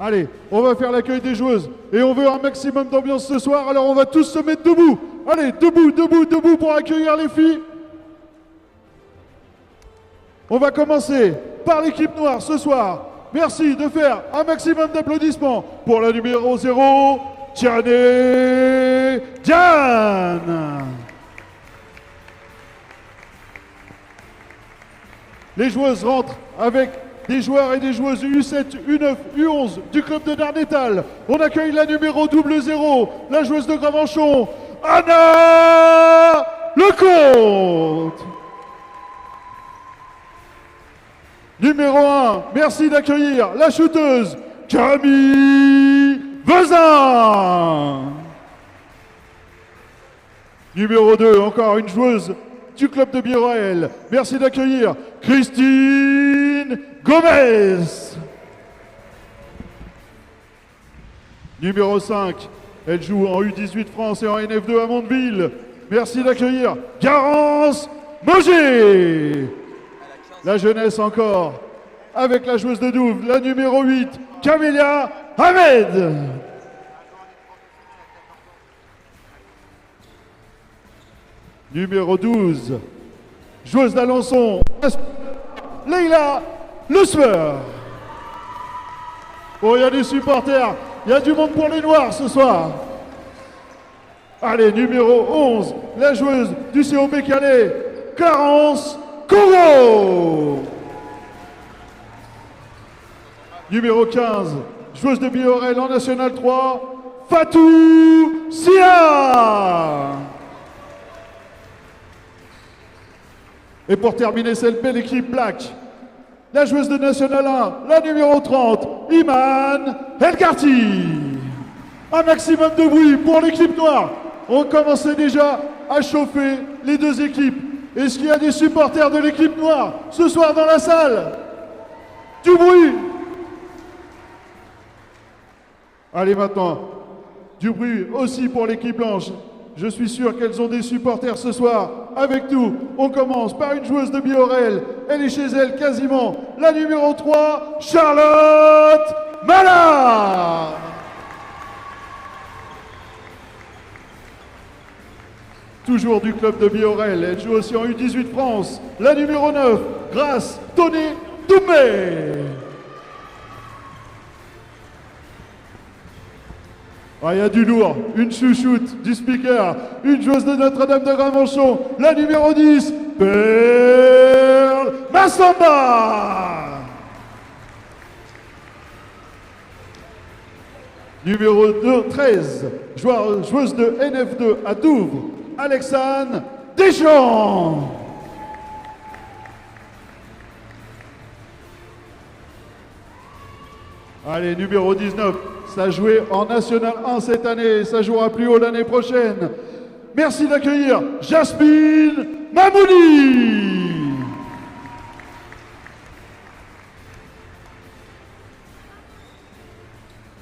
Allez, on va faire l'accueil des joueuses et on veut un maximum d'ambiance ce soir, alors on va tous se mettre debout. Allez, debout, debout, debout pour accueillir les filles. On va commencer par l'équipe noire ce soir. Merci de faire un maximum d'applaudissements pour la numéro 0, Tiane Diane. Les joueuses rentrent avec des joueurs et des joueuses U7, U9, U11 du club de Darnétal. On accueille la numéro 00, la joueuse de Gravenchon, Anna Lecomte. Numéro 1, merci d'accueillir la shooteuse Camille Vezin. Numéro 2, encore une joueuse du club de Biorel. Merci d'accueillir Christine Gomez. Numéro 5, elle joue en U18 France et en NF2 à Mondeville. Merci d'accueillir Garance Moger. La jeunesse encore, avec la joueuse de Douve, la numéro 8, Camélia Ahmed. Numéro 12, joueuse d'Alençon, Leïla Lusmer. Oh, il y a des supporters, il y a du monde pour les Noirs ce soir. Allez, numéro 11, la joueuse du COP Calais, Clarence Congo. Numéro 15, joueuse de Biorel en National 3, Fatou Sia. Et pour terminer cette belle équipe black, la joueuse de National 1, la numéro 30, Iman Elkarti. Un maximum de bruit pour l'équipe noire. On commençait déjà à chauffer les deux équipes. Est-ce qu'il y a des supporters de l'équipe noire ce soir dans la salle? Du bruit. Allez maintenant, du bruit aussi pour l'équipe blanche. Je suis sûr qu'elles ont des supporters ce soir avec nous. On commence par une joueuse de Biorel. Elle est chez elle quasiment. La numéro 3, Charlotte Mallard. Toujours du club de Biorel. Elle joue aussi en U18 France. La numéro 9, Grace Tony Doumé. Ah, il y a du lourd, une chouchoute du speaker, une joueuse de Notre-Dame de Gravenchon, la numéro 10, Pearl Massamba. Numéro 13, joueuse de NF2 à Douvres, Alexandre Deschamps. Allez, numéro 19, ça a joué en National 1 cette année, ça jouera plus haut l'année prochaine. Merci d'accueillir Jasmine Mamouni.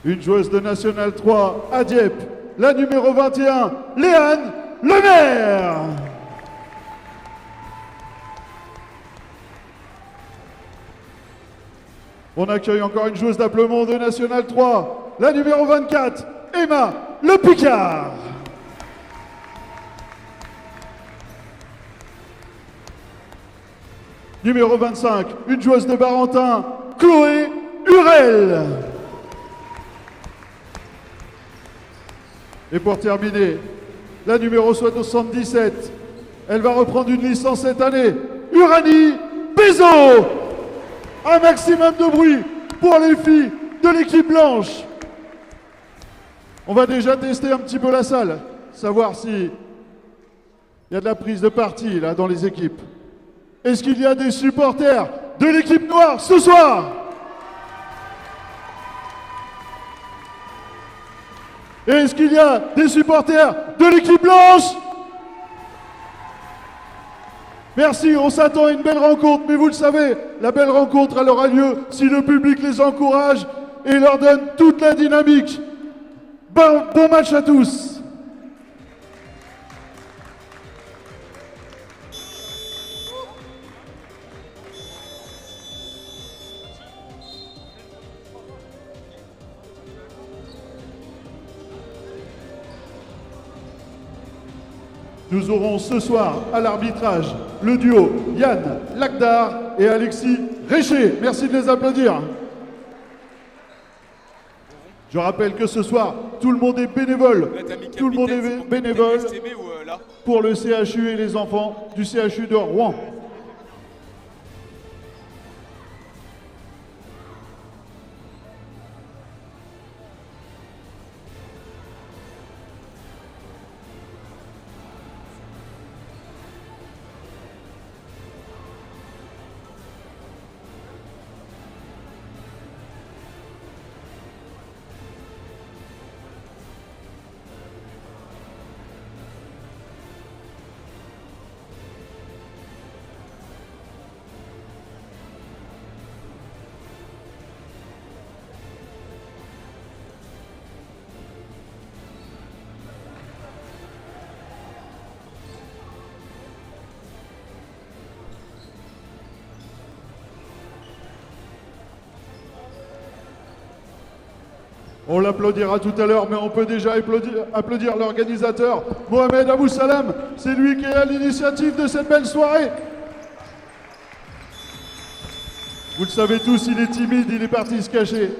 Une joueuse de National 3 à Dieppe, la numéro 21, Léane Lemaire. On accueille encore une joueuse d'Applemont de National 3, la numéro 24, Emma Le Picard. Numéro 25, une joueuse de Barentin, Chloé Hurel. Et pour terminer, la numéro 77, elle va reprendre une licence cette année, Uranie Bézo. Un maximum de bruit pour les filles de l'équipe blanche. On va déjà tester un petit peu la salle, savoir si il y a de la prise de parti là dans les équipes. Est-ce qu'il y a des supporters de l'équipe noire ce soir? Est-ce qu'il y a des supporters de l'équipe blanche? Merci, on s'attend à une belle rencontre, mais vous le savez, la belle rencontre, elle aura lieu si le public les encourage et leur donne toute la dynamique. Bon match à tous. nous aurons ce soir à l'arbitrage le duo Yann Lagdar et Alexis Réché. Merci de les applaudir. Je rappelle que ce soir, tout le monde est bénévole. Tout le monde est bénévole pour le CHU et les enfants du CHU de Rouen. On l'applaudira tout à l'heure, mais on peut déjà applaudir l'organisateur, Mohamed Abou Salam. C'est lui qui est à l'initiative de cette belle soirée. Vous le savez tous, il est timide, il est parti se cacher.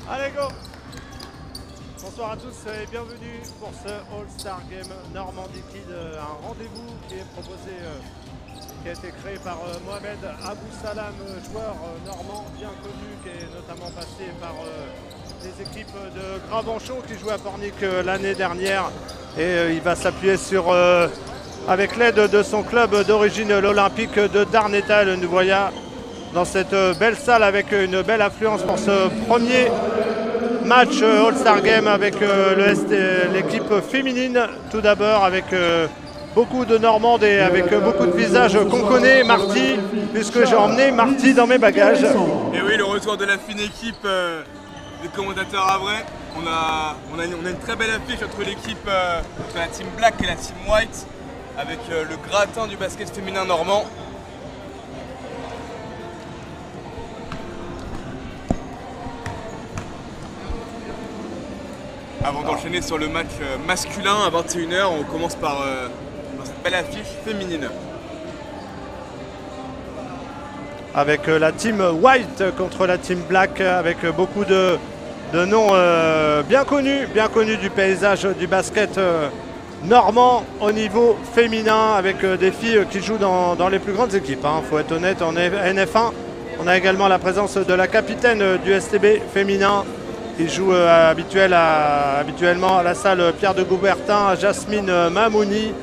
Allez, go! Bonsoir à tous et bienvenue pour ce All-Star Game Normandie Kid, un rendez-vous qui est proposé, qui a été créé par Mohamed Abou Salam, joueur normand bien connu, qui est notamment passé par les équipes de Gravenchon qui jouait à Pornic l'année dernière, et il va s'appuyer sur, avec l'aide de son club d'origine, l'Olympique de Darnétal. Nous voyons dans cette belle salle avec une belle affluence pour ce premier match All-Star Game avec l'équipe féminine. Tout d'abord avec beaucoup de Normandes et avec beaucoup de visages qu'on connaît. Marty, puisque j'ai emmené Marty dans mes bagages. Et oui, le retour de la fine équipe des commentateurs à vrai. On a une très belle affiche entre l'équipe de la team Black et la team White, avec le gratin du basket féminin normand. Avant d'enchaîner sur le match masculin à 21 h, on commence par cette belle affiche féminine. Avec la team White contre la team Black, avec beaucoup de noms bien connus du paysage du basket normand au niveau féminin, avec des filles qui jouent dans les plus grandes équipes. Faut être honnête, en NF1, on a également la présence de la capitaine du STB féminin, qui joue habituellement à la salle Pierre de Coubertin, Jasmine Mamouni.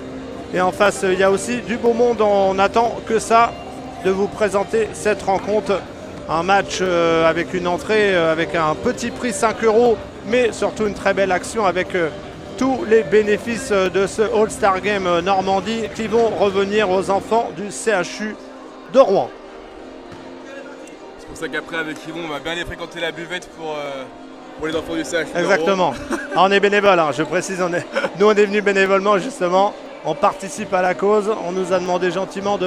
Et en face, il y a aussi du beau monde. On n'attend que ça de vous présenter cette rencontre. Un match avec une entrée, avec un petit prix 5 €, mais surtout une très belle action avec tous les bénéfices de ce All-Star Game Normandie qui vont revenir aux enfants du CHU de Rouen. C'est pour ça qu'après, avec Yvon, on va bien aller fréquenter la buvette pour les enfants du CHU. Exactement. On est bénévole, je précise. Nous, on est venus bénévolement, justement. On participe à la cause. On nous a demandé gentiment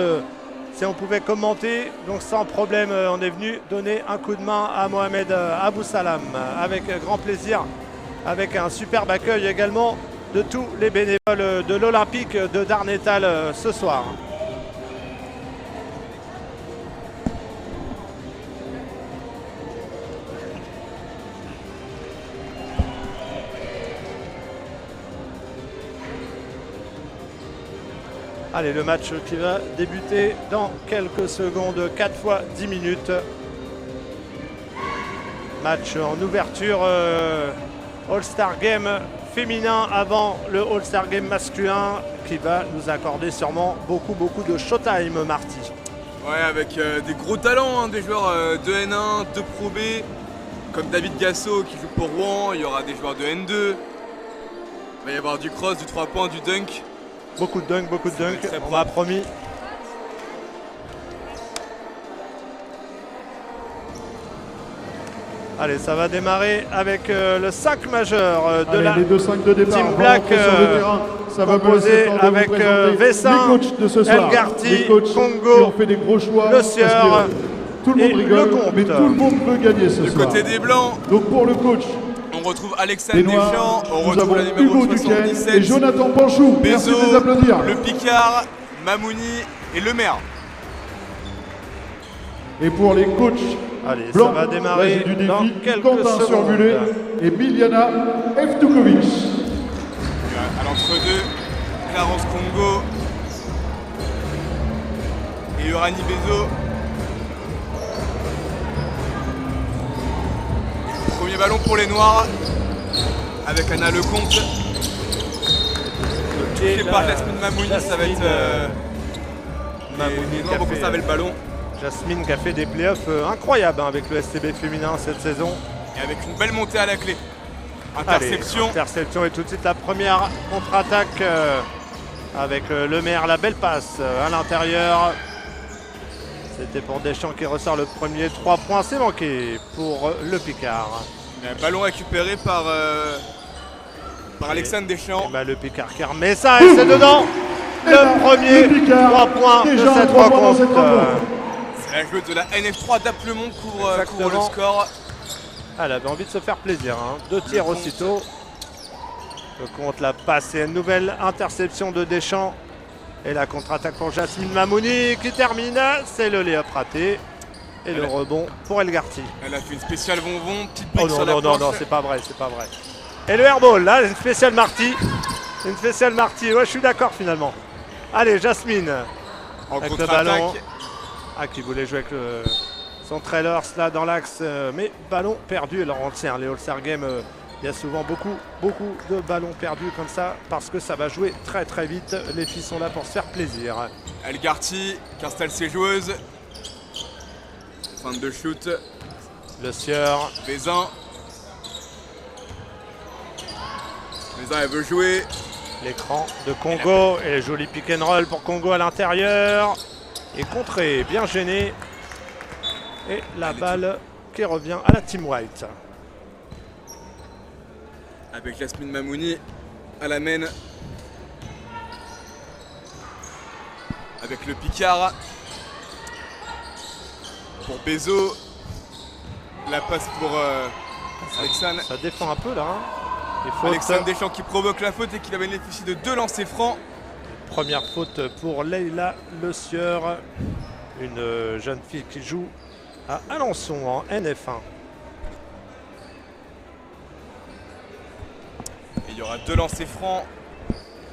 si on pouvait commenter. Donc, sans problème, on est venu donner un coup de main à Mohamed Abou Salam. Avec grand plaisir, avec un superbe accueil également de tous les bénévoles de l'Olympique de Darnétal ce soir. Allez, le match qui va débuter dans quelques secondes, 4 fois 10 minutes. Match en ouverture All-Star Game féminin avant le All-Star Game masculin qui va nous accorder sûrement beaucoup de showtime, Marty. Ouais, avec des gros talents, des joueurs de N1, de Pro B, comme David Gasso qui joue pour Rouen. Il y aura des joueurs de N2. Il va y avoir du cross, du 3 points, du dunk. Beaucoup de dunk, on m'a promis. Allez, ça va démarrer avec le 5 majeur de la Team Black, composé avec Vessin, Elgarty, Congo, Le Sieur, Tout le et monde rigole, le compte. mais tout le monde veut gagner ce Du soir. côté des Blancs, Donc pour le coach on retrouve Alexandre des Noirs, Deschamps, on nous retrouve avons la numéro Hugo Duquesne 77, et Jonathan Panchou. Merci de les Bezo, applaudir. le Picard, Mamouni et Lemaire. Et pour les coachs Allez, blancs, ça va démarrer l'âge du dans défi, quelques Quentin secondes. Surmulé et Miliana Evtukovic. À l'entre-deux, Clarence Congo et Urani Bezo. Premier ballon pour les Noirs avec Anna Lecomte. Touché par Jasmine Mamouni, ça va être les Noirs vont conserver le ballon. Jasmine qui a fait des playoffs incroyables avec le SCB féminin cette saison. Et avec une belle montée à la clé. Allez, Interception. interception et tout de suite la première contre-attaque avec Lemaire, la belle passe à l'intérieur. C'était pour Deschamps qui ressort le premier. 3 points, c'est manqué pour le Picard. Un ballon récupéré par Alexandre Deschamps. Et bah, le Picard qui remet ça et c'est dedans. Et bah, Le premier le Picard, 3 points de déjà cette 3 points dans cette rencontre. rencontre. C'est la joueuse de la NF3 d'Aplemont couvre le Exactement. score. Elle avait envie de se faire plaisir. 2 tirs aussitôt. Le compte, la passe et une nouvelle interception de Deschamps. Et la contre-attaque pour Jasmine Mamouni qui termine. C'est le lay-up raté. Et le rebond pour Elgarty. Elle a fait une spéciale bonbon, petite Oh brique non, sur la non, non, planche. non, c'est pas vrai, c'est pas vrai. Et le airball, là, une spéciale Marty. Une spéciale Marty. Ouais, je suis d'accord finalement. Allez, Jasmine. En Avec le ballon. contre-attaque. Ah, qui voulait jouer avec son trailers là dans l'axe, mais ballon perdu. Alors on le sait, les All-Star Games, il y a souvent beaucoup de ballons perdus comme ça parce que ça va jouer très très vite. Les filles sont là pour se faire plaisir. Elgarty qui installe ses joueuses. Fin de shoot. Le sieur, Bézin. Bézin, elle veut jouer. l'écran de Congo et le joli pick and roll pour Congo à l'intérieur. Et contré, bien gêné. Et la balle qui revient à la Team White. Avec Jasmine Mamouni à la main. Avec le Picard. Pour Bezo. La passe pour Alexandre. Ça défend un peu là. Les fautes. Alexandre Deschamps qui provoque la faute et qui va bénéficier de 2 lancers francs. Première faute pour Leila Le Sieur, une jeune fille qui joue à Alençon en NF1. Et il y aura 2 lancers francs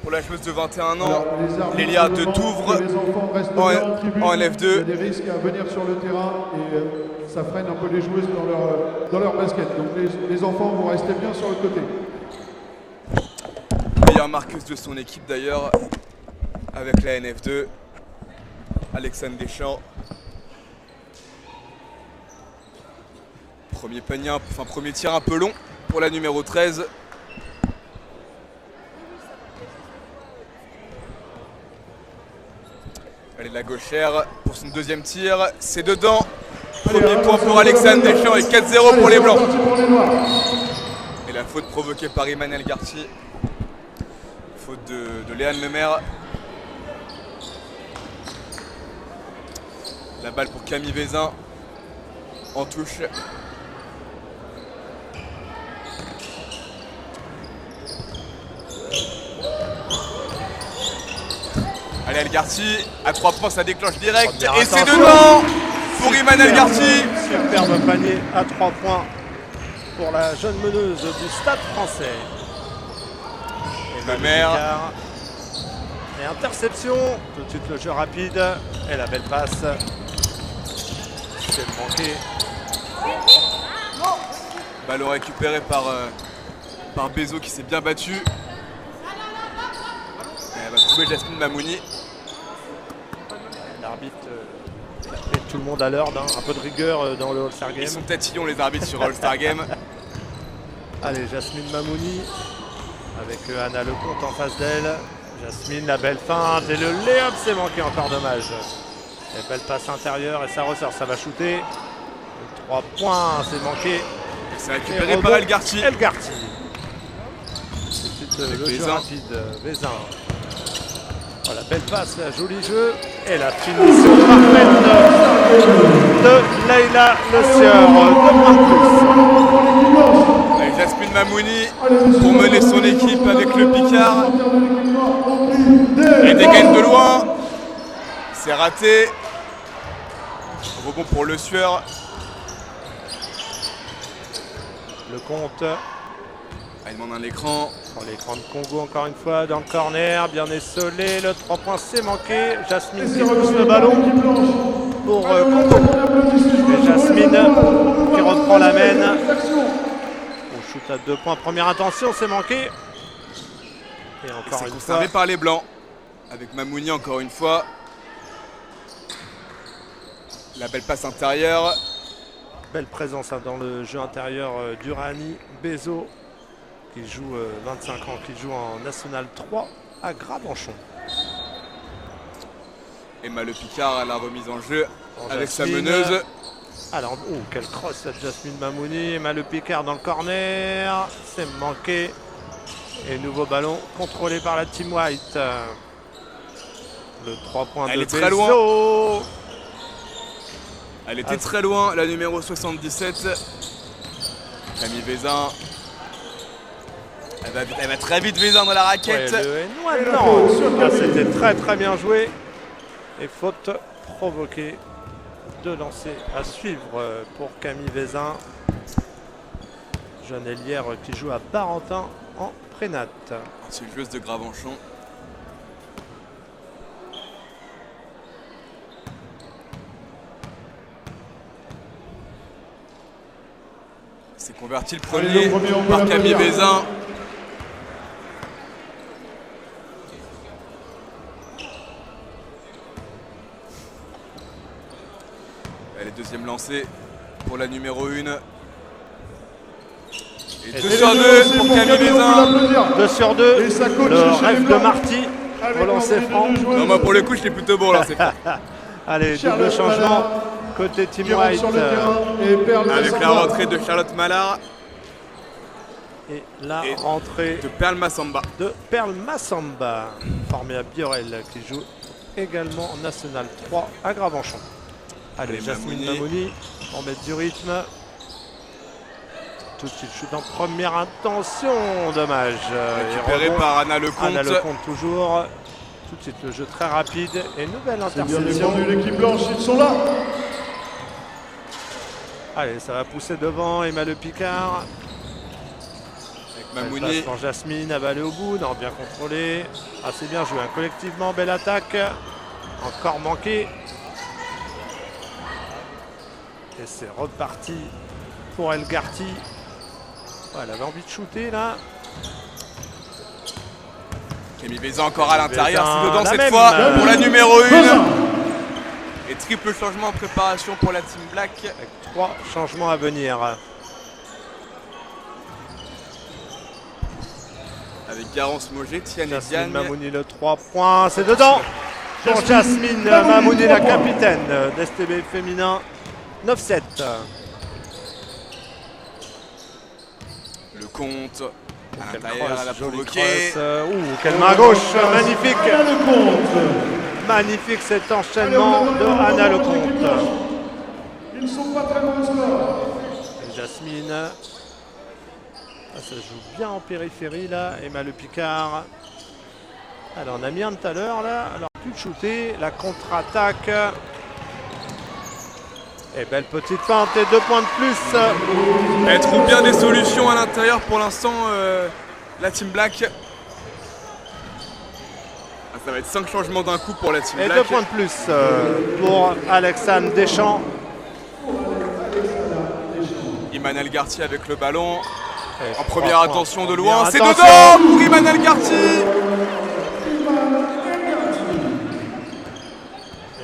pour la joueuse de 21 ans. Alors, les arbitres Lélia de demandent Touvre que les enfants restent en- bien en tribune. en LF2. Il y a des risques à venir sur le terrain et ça freine un peu les joueuses dans leur basket. Donc les enfants vont rester bien sur le côté. Meilleure marqueuse de son équipe d'ailleurs avec la NF2. Alexandre Deschamps. Premier tir un peu long pour la numéro 13. Allez, la gauchère pour son deuxième tir. C'est dedans. Premier Allez, point pour attention, Alexandre les Deschamps et Noirs. 4-0 pour Allez, les Blancs. c'est parti pour les Noirs. Et la faute provoquée par Emmanuel Garty. Faute de Léane Lemaire. La balle pour Camille Vézin. En touche. Allez, Elgarty, à 3 points, ça déclenche direct. Première Et c'est attention. dedans pour Emmanuel Garty. Superbe panier à 3 points pour la jeune meneuse du Stade français. Et Lemaire. Picard. Et interception, tout de suite le jeu rapide et la belle passe. C'est manqué. Ballon récupéré par Bezo qui s'est bien battu. Et elle va trouver Jasmine Mamouni. L'arbitre met tout le monde à l'ordre, un peu de rigueur dans le All-Star Game. Ils sont tatillons les arbitres sur All-Star Game. Allez, Jasmine Mamouni avec Anna Lecomte en face d'elle. Jasmine, la belle feinte et le lay-up, c'est manqué, encore dommage. Et belle passe intérieure et ça ressort, ça va shooter. 3 points, c'est manqué. C'est Et récupéré rebond, par Elgarty. Elgarty. C'est le jeu Vézin. rapide, Vézin. Voilà, belle passe, la joli jeu. Et la finition parfaite de Leïla Le Sieur. 2 points de plus. Avec Jasmine Mamouni pour mener son équipe avec le Picard. Elle dégaine de loin. C'est raté. Rebond pour Le Sueur. Le compte. Il demande un écran. Pour l'écran de Congo encore une fois dans le corner, bien essolé, le 3 points c'est manqué. Jasmine qui repousse le ballon pour Congo. Et Jasmine qui reprend la mène. On shoot à 2 points, première intention, c'est manqué. Et Et encore c'est une conservé fois. par les Blancs. Avec Mamouni encore une fois. La belle passe intérieure. Belle présence dans le jeu intérieur d'Urani Bezo qui joue 25 ans, qui joue en National 3 à Gravenchon. Emma Le Picard à la remise en jeu Bon, avec sa Jasmine. meneuse. Alors, oh, quel cross cette Jasmine Mamouni. Emma Le Picard dans le corner. C'est manqué. Et nouveau ballon contrôlé par la Team White. Le 3 points Elle de est très Bezo. Elle était très loin, la numéro 77. Camille Vézin. Elle va très vite Vézin dans la raquette. Non, c'était très très bien joué. Et faute provoquée de lancer à suivre pour Camille Vézin. Jeune ailière qui joue à Barentin en prénat. C'est une joueuse de Gravenchon. C'est converti le Allez, premier le premier, on par peut Camille l'applaudir. Vézin. Elle est deuxième lancée pour la numéro 1. Et 2 sur 2 pour Camille Vézin. 2 sur 2. Et sa coach Le chez les rêve de Blancs. Marty. Avec Relancé l'entrée de franc. deux joueuses. Non, moi pour le coup, je l'ai plutôt bon là. C'est Allez, Charlotte double changement Mallard côté Team qui rentre White. sur le terrain et Perle avec la Massamba. rentrée de Charlotte Mallard Et la Et rentrée de Perle Massamba. de Perle Massamba, formée à Biorel, qui joue également en National 3 à Gravenchon. Allez, Allez, Jasmine Mamouni. Mamouni, pour mettre du rythme. Tout de suite, shoot en première intention, dommage. Et Récupéré rebond, par Anna Lecomte. Anna Lecomte toujours. Tout de suite, le jeu très rapide et nouvelle C'est bien interception. défendu, l'équipe blanche, ils sont là. Allez, ça va pousser devant, Emma Le Picard. Avec Elle Mamouni. passe pour Jasmine, à balle au bout, non, bien contrôlé. Assez bien joué, hein. Collectivement, belle attaque. Encore manqué. Et c'est reparti pour El Garti. Ouais, elle avait envie de shooter là. Camille Vézin encore à l'intérieur, Vézin, c'est dedans la cette même. fois pour la numéro 1. Vézin. Et triple changement en préparation pour la Team Black. Avec 3 changements à venir. Avec Garance Moget, Tiane et Jasmine Diane. Mamouni, le 3 points, c'est dedans. Pour Jasmine Mamouni, la capitaine d'STB féminin. 9-7. Le compte. À Quelle l'intérieur, crosse, elle a jolie provoqué. crosse. Quelle main gauche, magnifique. Anna Lecomte. Magnifique cet enchaînement de Anna Lecomte. Ils ne sont pas très loin au score. Et Jasmine. Ah, ça joue bien en périphérie là. Emma Le Picard. Alors on a mis un tout à l'heure là. Alors plus de shooter. La contre-attaque. Et belle petite feinte et 2 points de plus. Elle trouve bien des solutions à l'intérieur pour l'instant, la Team Black. Ah, ça va être 5 changements d'un coup pour la Team Et Black. 2 points de plus pour Alexandre Deschamps. Emmanuel Garty avec le ballon. Et En 3 première points. attention de Première loin. C'est attention. dedans pour Emmanuel Garty.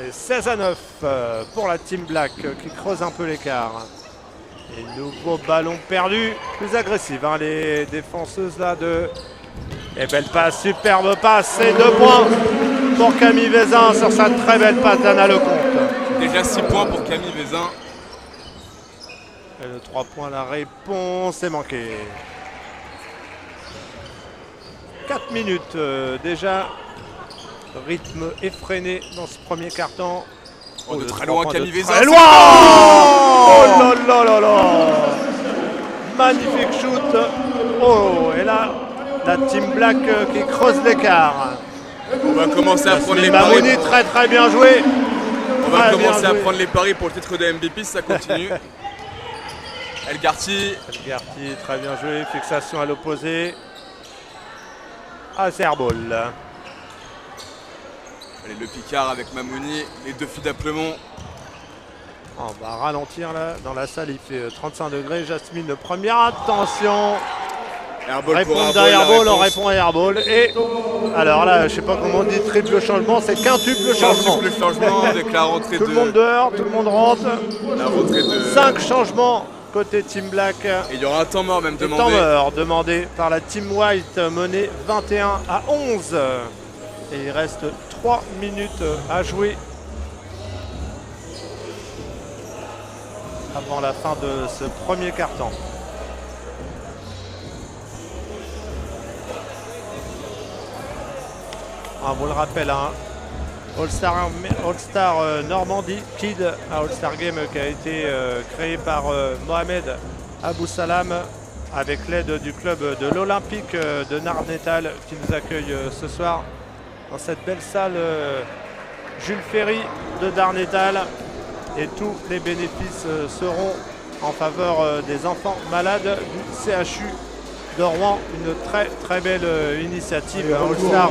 Et 16-9 pour la Team Black qui creuse un peu l'écart. Et nouveau ballon perdu, plus agressif, hein, les défenseuses là de... Et belle passe, superbe passe, et 2 points pour Camille Vézin sur sa très belle passe d'Anna Lecomte. Déjà 6 points pour Camille Vézin. Et le 3 points, la réponse est manquée. 4 minutes déjà rythme effréné dans ce premier quart-temps. Oh, de le très 3 loin, points Camille de Vezin. très c'est loin. bon. Oh là là là là. Magnifique shoot. Oh, et là, la Team Black qui creuse l'écart. On va commencer à prendre les Mamouni, paris. très très bien joué. On va Très bien commencer à joué. prendre les paris pour le titre de MVP si ça continue. Elgarty, Elgarty, très bien joué. Fixation à l'opposé. Azerbol. allez, le Picard avec Mamouni, les deux filles d'Aplemont. On va ralentir là. Dans la salle, il fait 35 degrés. Jasmine, première attention. Airball Répond pour d'airball, on la répond à airball. Et alors là, je sais pas comment on dit triple changement, c'est quintuple changement. Le changement avec la rentrée Tout de le monde dehors, tout le monde rentre. la rentrée de 5 changements côté Team Black. et il y aura un temps mort même Temps demandé. mort demandé par la Team White, menée 21-11. Et il reste 3 minutes à jouer avant la fin de ce premier quart-temps. On vous le rappelle, hein, All-Star Normandie Kid, un All-Star Game qui a été créé par Mohamed Abou Salam avec l'aide du club de l'Olympique de Narnétal qui nous accueille ce soir dans cette belle salle Jules Ferry de Darnétal. Et tous les bénéfices seront en faveur des enfants malades du CHU de Rouen. Une très très belle initiative All-Star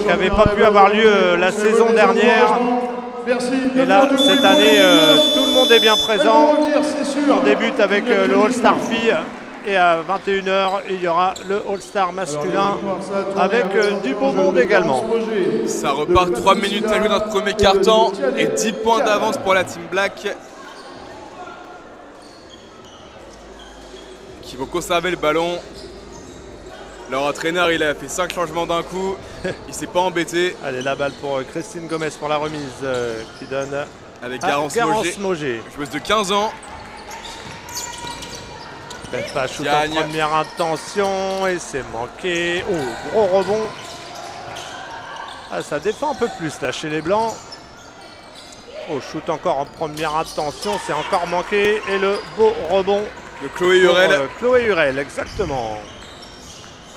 qui n'avait pas pu avoir lieu la saison dernière. Et là, cette année, tout le monde est bien présent. On débute avec le All-Star Filles. Et à 21h, il y aura le All-Star masculin avec du beau monde également. Ça repart 3 minutes à jouer dans ce premier quart-temps et 10 points d'avance pour la Team Black. Qui vont conserver le ballon. Leur entraîneur, il a fait 5 changements d'un coup. Il s'est pas embêté. Allez, la balle pour Christine Gomez pour la remise qui donne Avec à Garance Moget. joueuse de 15 ans. Peut-être pas shoot Gagne. en première intention et c'est manqué. Oh, gros rebond. Ah, ça défend un peu plus là chez les Blancs. Oh, shoot encore en première intention, c'est encore manqué. Et le beau rebond De Chloé Hurel pour, Chloé Hurel, exactement.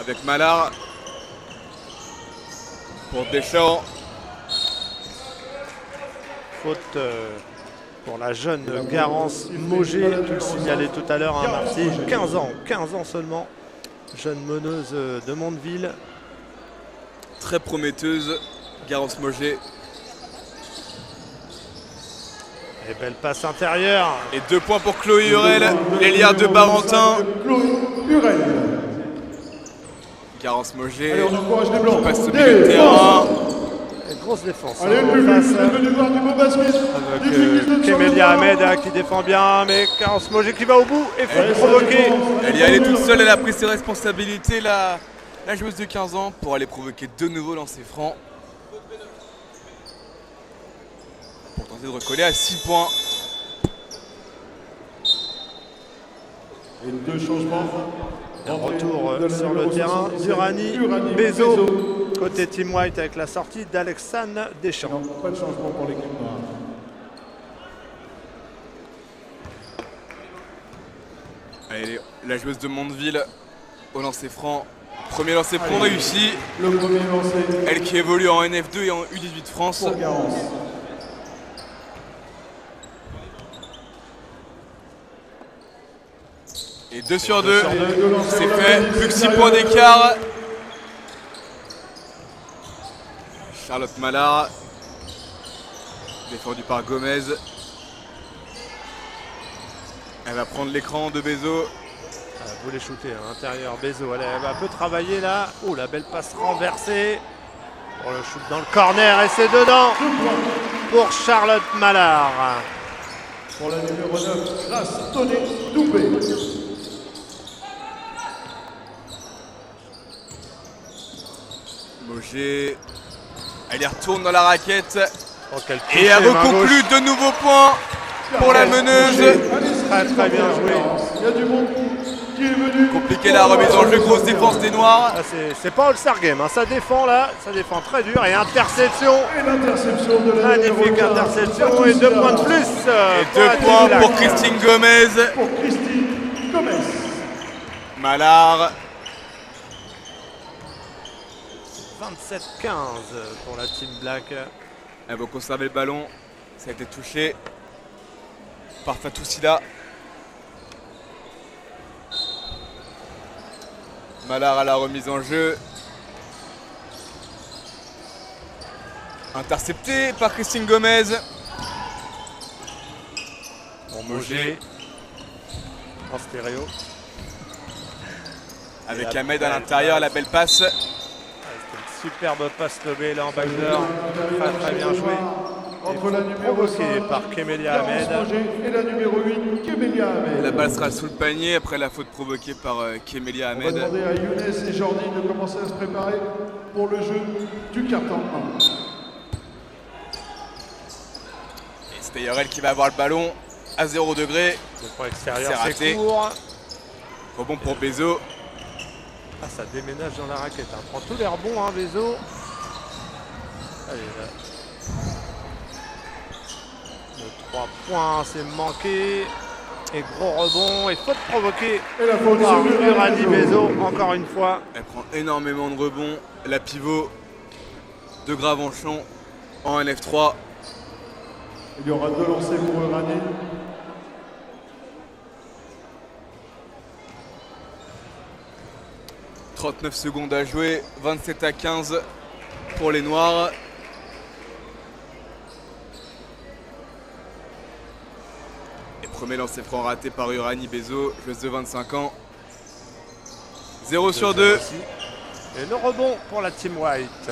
avec Malard. Pour Deschamps. Faute pour la jeune Garance Moget, tu le signalais tout à l'heure, hein, Marcy, 15 ans seulement, jeune meneuse de Mondeville. Très prometteuse. Garance Moget. Et belle passe intérieure. Et 2 points pour Chloé Hurel. L'Eliard de Barentin. Garance Moget. Allez, on encourage les Blancs. Passe au milieu de terrain. Et grosse défense. Allez, hein, le en public, face, le venu voir du beau basket. avec Kemelia Ahmed qui défend bien, mais Garance Moget qui va au bout et faut provoquer. Elle y allait toute seule, elle a pris ses responsabilités, la joueuse de 15 ans, pour aller provoquer de nouveaux lancers francs. Pour tenter de recoller à 6 points. Et 2 changements. Un retour sur le terrain d'Urani Bezo, côté Team White avec la sortie d'Alexandre Deschamps. Non, pas de changement pour l'équipe noire. Allez, la joueuse de Mondeville au lancer franc. Premier lancer franc réussi. Le premier lancé Elle qui évolue en NF2 et en U18 France. pour Garance. Et 2 sur 2. C'est C'est fait. Plus que 6 points d'écart. Charlotte Malard. Défendue par Gomez. Elle va prendre l'écran de Bezo. Elle voulait shooter à l'intérieur. Bezo, elle va un peu travailler là. Oh, la belle passe renversée. Pour le shoot dans le corner et c'est dedans pour Charlotte Malard. Pour la numéro 9, Grace Tony Doubé. Moget. Elle y retourne dans la raquette. Oh, quel Et elle toucher, main reconclut gauche. de nouveaux points pour la meneuse. Très très bien joué. Il y a du monde qui est venu. Compliqué la remise en jeu, grosse défense des Noirs. Ah, c'est pas All-Star Game, hein. Ça défend là, ça défend très dur et interception. Et l'interception de la Magnifique numéro 15, interception et 2 points de plus. Et 2 points pour Christine Gomez. Pour Christine Gomez. Malard. 27-15 pour la Team Black. Elle va conserver le ballon. Ça a été touché par Fatou Silla. Malard à la remise en jeu. Intercepté par Christine Gomez. Bon, Mogé en stéréo. Avec Et Ahmed à après, l'intérieur, la belle passe. C'était une superbe passe lobée là en backdoor. Très bien joué. Entre la numéro Provoqué 5, par Kemelia Garance Ahmed. Roger, et la numéro 8, Kemelia Ahmed. La balle sera sous le panier après la faute provoquée par Kemelia On va Ahmed. demander à Younes et Jordi de commencer à se préparer pour le jeu du carton 1. Et c'est d'ailleurs elle qui va avoir le ballon à 0 degré. Le point extérieur, C'est c'est raté. court. Rebond pour Bezo. Ah, ça déménage dans la raquette. Hein. Prend tous les rebonds, hein, Bezo. Allez, là. Le 3 points, c'est manqué. Et gros rebond et faute provoquée Et la faute par sur Uranie Bezo, encore une fois. Elle prend énormément de rebonds. La pivot de Gravenchon en NF3. Il y aura 2 lancers pour Uranie. « 39 secondes à jouer, 27-15 pour les Noirs. Et premier lancer franc raté par Uranie Bezo, joueuse de 25 ans. 0 sur 2. Et le rebond pour la Team White.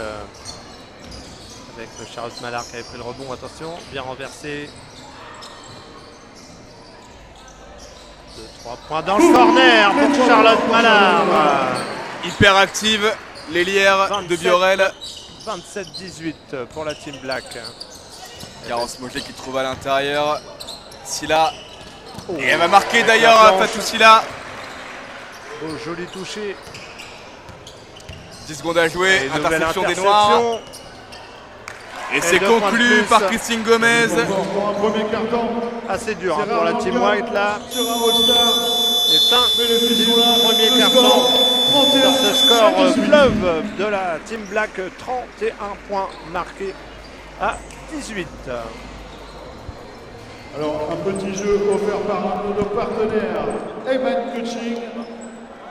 Avec le Charlotte Malard qui avait pris le rebond, attention, bien renversé. 2-3 points dans le corner pour Charlotte Malard. Hyper active, l'ailière de 27. Biorel. 27-18 pour la Team Black. Garance Mogé qui trouve à l'intérieur. Silla. Oh, Et elle va marquer avec d'ailleurs la planche. Fatou Silla. Beau joli touché. 10 secondes à jouer, Et nouvelle interception des Noirs. Et c'est 2 points de conclu plus. par Christine Gomez. Encore pour un premier carton. Assez dur hein, C'est pour la rarement Team le cas White là. sur un All-Star. Et fin Mais les filles sont là. premier Le carton. score, 31 Sur ce score à 18. fleuve de la Team Black, 31 points marqués à 18. Alors, un petit jeu offert par un de nos partenaires, Eman Coaching.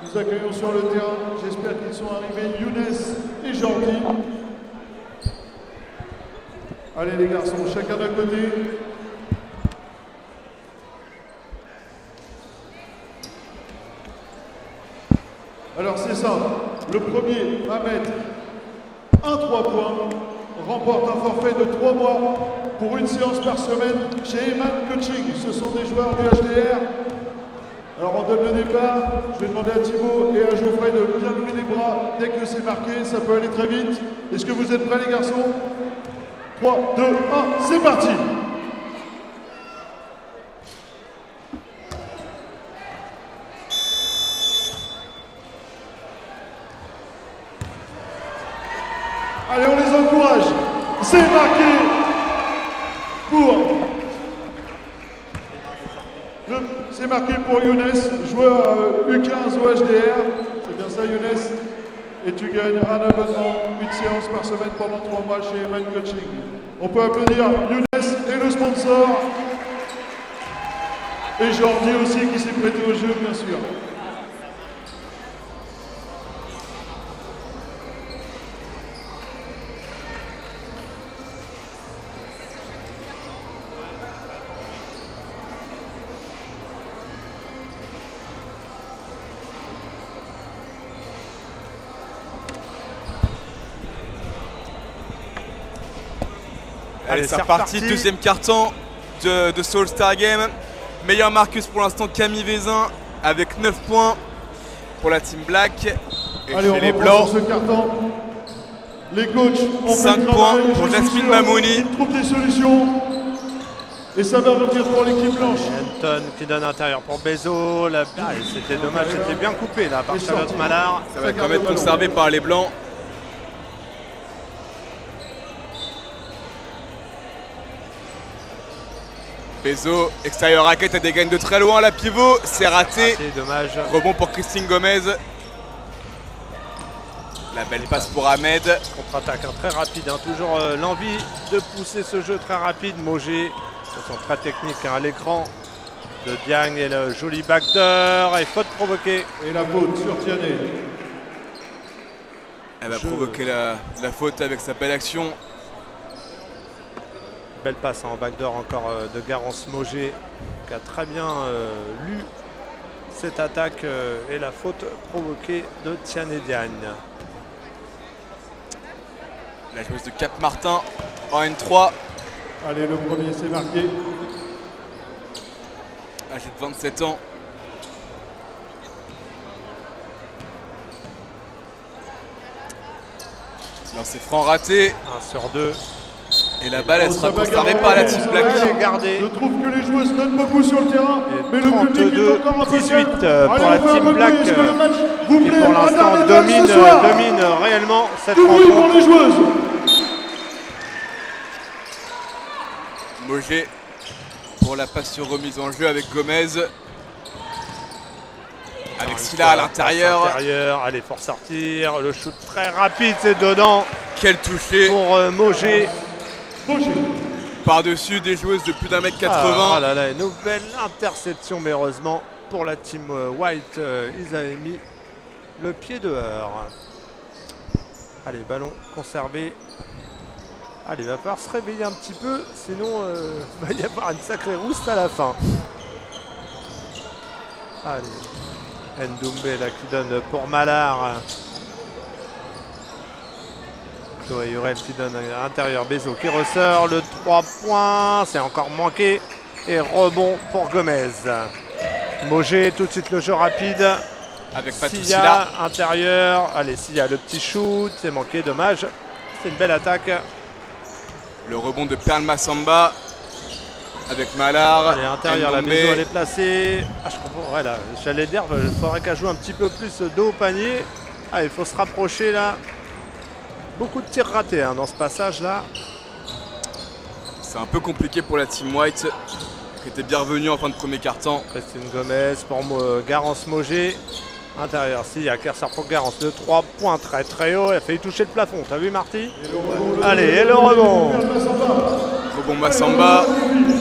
Nous accueillons sur le terrain. J'espère qu'ils sont arrivés, Younes et Jordi. Allez les garçons, chacun d'un côté. Alors c'est ça, le premier à mettre un 3 points remporte un forfait de 3 mois pour une séance par semaine chez Eman Coaching. Ce sont des joueurs du HDR. Alors on donne le départ. Je vais demander à Thibaut et à Geoffrey de bien lever les bras dès que c'est marqué. Ça peut aller très vite. Est-ce que vous êtes prêts les garçons? 3, 2, 1, c'est parti! Allez, on les encourage. C'est marqué pour... C'est marqué pour Younes, joueur U15 au HDR. C'est bien ça Younes. Et tu gagnes un abonnement, une séance par semaine pendant 3 mois chez Eman Coaching. On peut applaudir Younes et le sponsor. Et Jordi aussi qui s'est prêté au jeu bien sûr. Allez, c'est reparti, deuxième carton de ce All-Star Game. Meilleur Marcus pour l'instant, Camille Vézin avec 9 points pour la Team Black. Et Allez, on chez les reprend Blancs, sur ce carton. Les coachs ont fait 5 le points travail, pour je suis Jasmine sûr. Mamouni. Ils trouvent des solutions. Et ça va revenir pour l'équipe blanche. Anton qui donne intérieur pour Bezo. C'était dommage, c'était bien coupé là par Charlotte Mallard. Ça va quand même être conservé par les blancs. Bezo, extérieur raquette, elle dégaine de très loin, la pivot, c'est raté. Dommage. Rebond pour Christine Gomez. La belle passe pour Ahmed. Contre-attaque très rapide, toujours l'envie de pousser ce jeu très rapide. Mogé, ils sont très techniques à l'écran. De Diagne et le joli backdoor et faute provoquée. Et la faute sur Tiané. Elle va provoquer la faute avec sa belle action. Belle passe en backdoor encore de Garance Mogé qui a très bien lu cette attaque et la faute provoquée de Tiané Diagne. La joueuse de Cap-Martin en N3. Allez, le premier c'est marqué. Âgée de 27 ans. Lancer franc raté. 1 sur 2. Et la balle, elle sera conservée par la team black. Je trouve que les joueuses donnent beaucoup sur le terrain. Mais le public est encore un peu 18 calme. pour Allez, la on fait un team peu de black bruit. Est-ce que le match vous qui plaît pour l'instant International ce soir domine réellement cette Du bruit pour rencontre. les joueuses. Mogé pour la passe sur remise en jeu avec Gomez. Avec Silla à l'intérieur. Allez, pour sortir. Le shoot très rapide, c'est dedans Quel toucher. pour Mogé. Par-dessus des joueuses de plus d'1m80. Ah là là, une nouvelle interception, mais heureusement pour la team White, ils avaient mis le pied dehors. Allez, ballon conservé. Allez, il va falloir se réveiller un petit peu, sinon il va y avoir une sacrée rouste à la fin. Allez, Ndoumbe là qui donne pour Mallard. Chloé Hurel qui donne à l'intérieur, Bezo qui ressort, le 3 points, c'est encore manqué. Et rebond pour Gomez. Mogé, tout de suite le jeu rapide. Avec Fatou Silla, Silla. intérieur. Allez, Silla, le petit shoot, c'est manqué, dommage. C'est une belle attaque. Le rebond de Perle Massamba. Avec Mallard. Allez, intérieur, la Ndombé. Bezo, elle est placée. Ah, je comprends, ouais, là, j'allais dire, il faudrait qu'elle joue un petit peu plus dos au panier. Ah, il faut se rapprocher là. Beaucoup de tirs ratés dans ce passage-là. C'est un peu compliqué pour la team White, qui était bien revenue en fin de premier quart-temps. Christine Gomez pour Garance Mogé. Intérieur, Silla qui ressort pour Garance. Le 3 points très très haut. Elle a failli toucher le plafond. T'as vu, Marty? Allez, et le rebond. Rebond Massamba.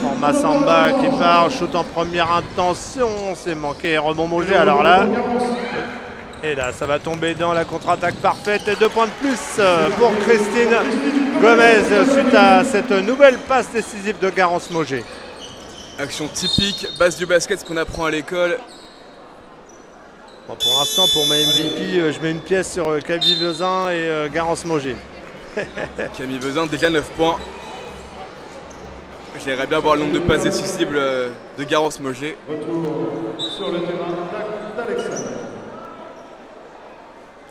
Pour Massamba qui part. Shoot en première intention. C'est manqué. Rebond Mogé. Alors là. Et là, ça va tomber dans la contre-attaque parfaite. Et 2 points de plus pour Christine Gomez suite à cette nouvelle passe décisive de Garance Mogé. Action typique, base du basket, ce qu'on apprend à l'école. Bon, pour l'instant, pour ma MVP, je mets une pièce sur Camille Vezin et Garance Mogé. Camille Vezin, déjà 9 points. J'aimerais bien voir le nombre de passes décisives de Garance Mogé. Retour sur le terrain d'Alexandre.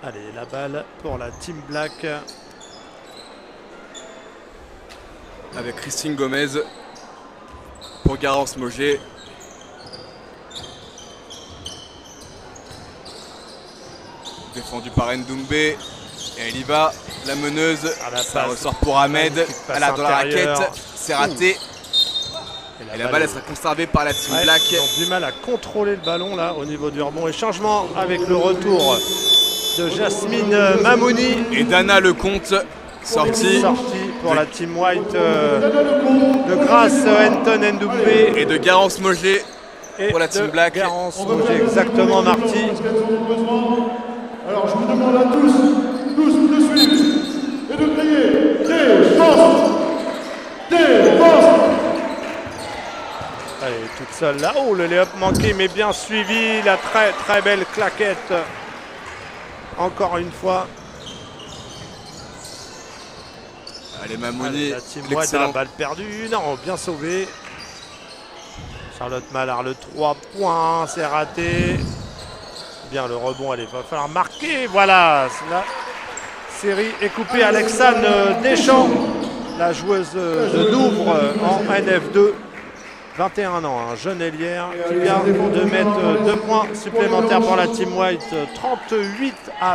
Allez, la balle pour la Team Black. Avec Christine Gomez pour Garance Mogé. Défendu par Ndoumbe. Et elle y va, la meneuse. Ça passe. ressort pour Ahmed. Magnifique passe Elle a dans la intérieure. raquette. C'est raté. Et la balle, elle sera conservée par la team Ouais, Black. ils ont du mal à contrôler le ballon là au niveau du rebond. Et changement avec le retour de Jasmine Mamouni. Et Dana Lecomte, sortie. Pour la Team White de Grace Anton Ndoumbe. Et de Garance Mogé Et pour la Team de Black. Garance Mogé, exactement, Marty. Parce qu'elles en ont besoin. Alors je vous demande à tous de suivre et de crier défense. Défense. Allez, toute seule là. Oh, le lay-up manqué, mais bien suivi. La très très belle claquette. Encore une fois. Allez, Allez, Mamouni, la Team White a la l'excellent. balle perdue. Non, bien sauvé. Charlotte Mallard, le 3 points, c'est raté. Bien le rebond, allez, va falloir marquer. Voilà, la série est coupée. Alexandre Deschamps, la joueuse de Douvres en NF2. 21 ans, un jeune ailière qui vient de mettre 2 points supplémentaires pour la Team White, 38-20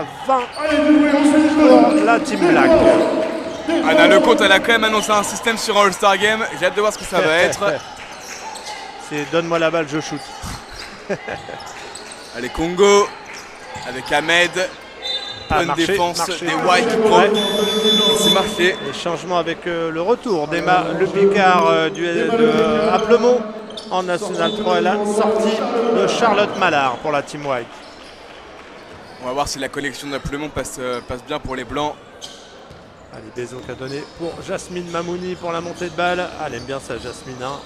pour la Team Black. Anna Lecomte, elle a quand même annoncé un système sur un All-Star Game. J'ai hâte de voir ce que ça va être. C'est donne-moi la balle, je shoot. Allez, Congo avec Ahmed. Bonne défense des White qui prend. C'est marché. Les changements avec le retour d'Emma Le Picard de Aplemont en National 3 et la sortie de Charlotte Mallard pour la Team White. On va voir si la collection d'Aplemont passe bien pour les Blancs. Allez, Bézo qui a donné pour Jasmine Mamouni pour la montée de balle. Ah, elle aime bien ça, Jasmine. Hein.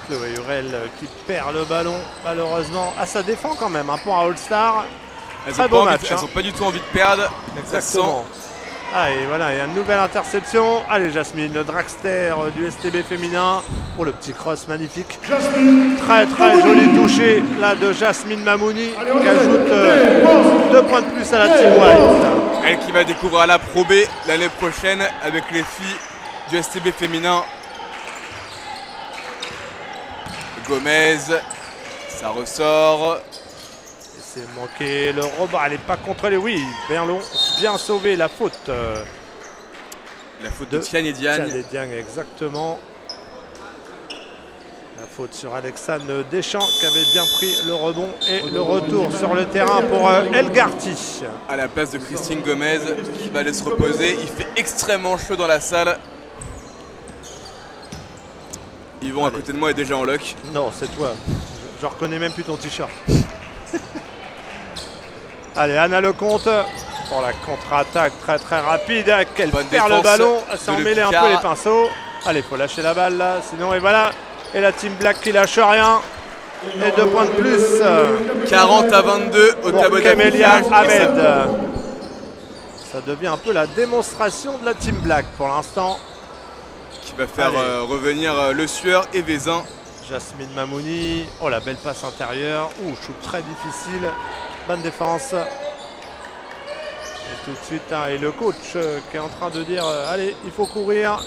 Chloé Hurel qui perd le ballon malheureusement. Ah, ça défend quand même hein, pour un All-Star. Très beau match. Elles n'ont pas du tout envie de perdre. Exactement. Ah, et voilà, il y a une nouvelle interception. Allez, Jasmine, le dragster du STB féminin. Pour le petit cross magnifique. Très très joli touché là de Jasmine Mamouni qui ajoute 2 points de plus à la Team White. Elle qui va découvrir à la Pro B l'année prochaine avec les filles du STB féminin. Gomez, ça ressort. C'est manqué le rebond, elle n'est pas contrôlée. Oui, Berlon, bien sauvé la faute. La faute de Tiane et Diagne. Tiane et Diagne, exactement. La faute sur Alexandre Deschamps qui avait bien pris le rebond et le retour sur le terrain pour Elgarty. À la place de Christine Gomez qui va aller se reposer. Il fait extrêmement chaud dans la salle. Yvon à côté de moi est déjà en lock. Non, c'est toi. Je reconnais même plus ton t-shirt. Allez, Anna Lecomte pour la contre-attaque très très rapide. Elle perd le ballon, elle s'en mêlait un peu les pinceaux. Allez, faut lâcher la balle là, sinon et voilà. Et la Team Black qui lâche rien. Et 2 points de plus. 40-22 au tableau d'affichage. Ahmed. Ça devient un peu la démonstration de la Team Black pour l'instant. Qui va faire revenir Le Sueur et Vézin. Jasmine Mamouni. Oh, la belle passe intérieure. Ouh, shoot très difficile. Bonne défense. Et tout de suite, hein, et le coach qui est en train de dire allez, il faut courir.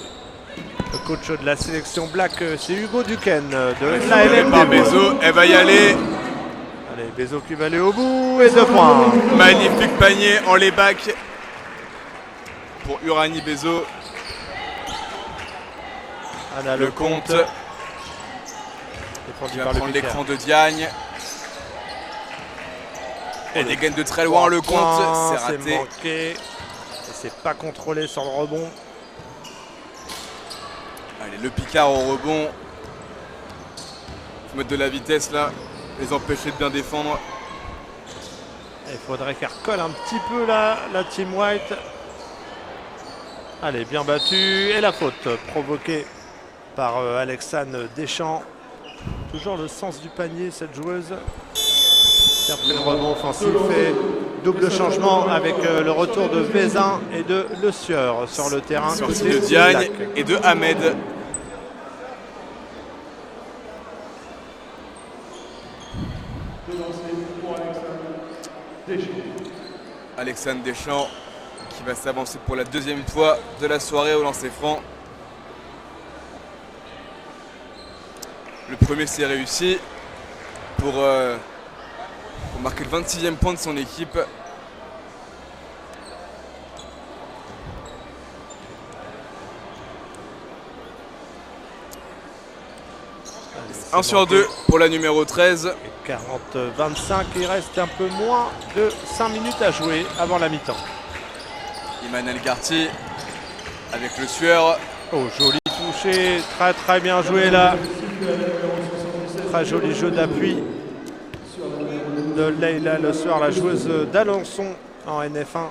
Le coach de la sélection Black, c'est Hugo Duquesne de la LM. Bézo, elle va y aller. Allez, Bézo qui va aller au bout et 2 points. Magnifique panier en layback pour Uranie Bézo. Anna Lecomte qui va prendre l'écran de Diagne. Et des gains de très loin, Lecomte, c'est raté. Manqué. Et c'est pas contrôlé sur le rebond. Allez, Le Picard au rebond. Il faut mettre de la vitesse là, les empêcher de bien défendre. Il faudrait qu'elle recolle un petit peu là, la Team White. Allez, bien battu. Et la faute provoquée par Alexandre Deschamps. Toujours le sens du panier, cette joueuse. Qui a pris le rebond offensif et double changement avec le retour de Vézin et de Le Sueur sur le terrain. Sortie de Diagne et de Ahmed. Alexandre Deschamps qui va s'avancer pour la 2e fois de la soirée au lancer franc. Le premier c'est réussi pour marquer le 26e point de son équipe. Un sur 2 pour la numéro 13. 40-25, il reste un peu moins de 5 minutes à jouer avant la mi-temps. Emmanuel Garty avec Le Sueur. Oh, joli touché, très très bien joué là. Très joli jeu d'appui de Leila Le Sueur, la joueuse d'Alençon en NF1.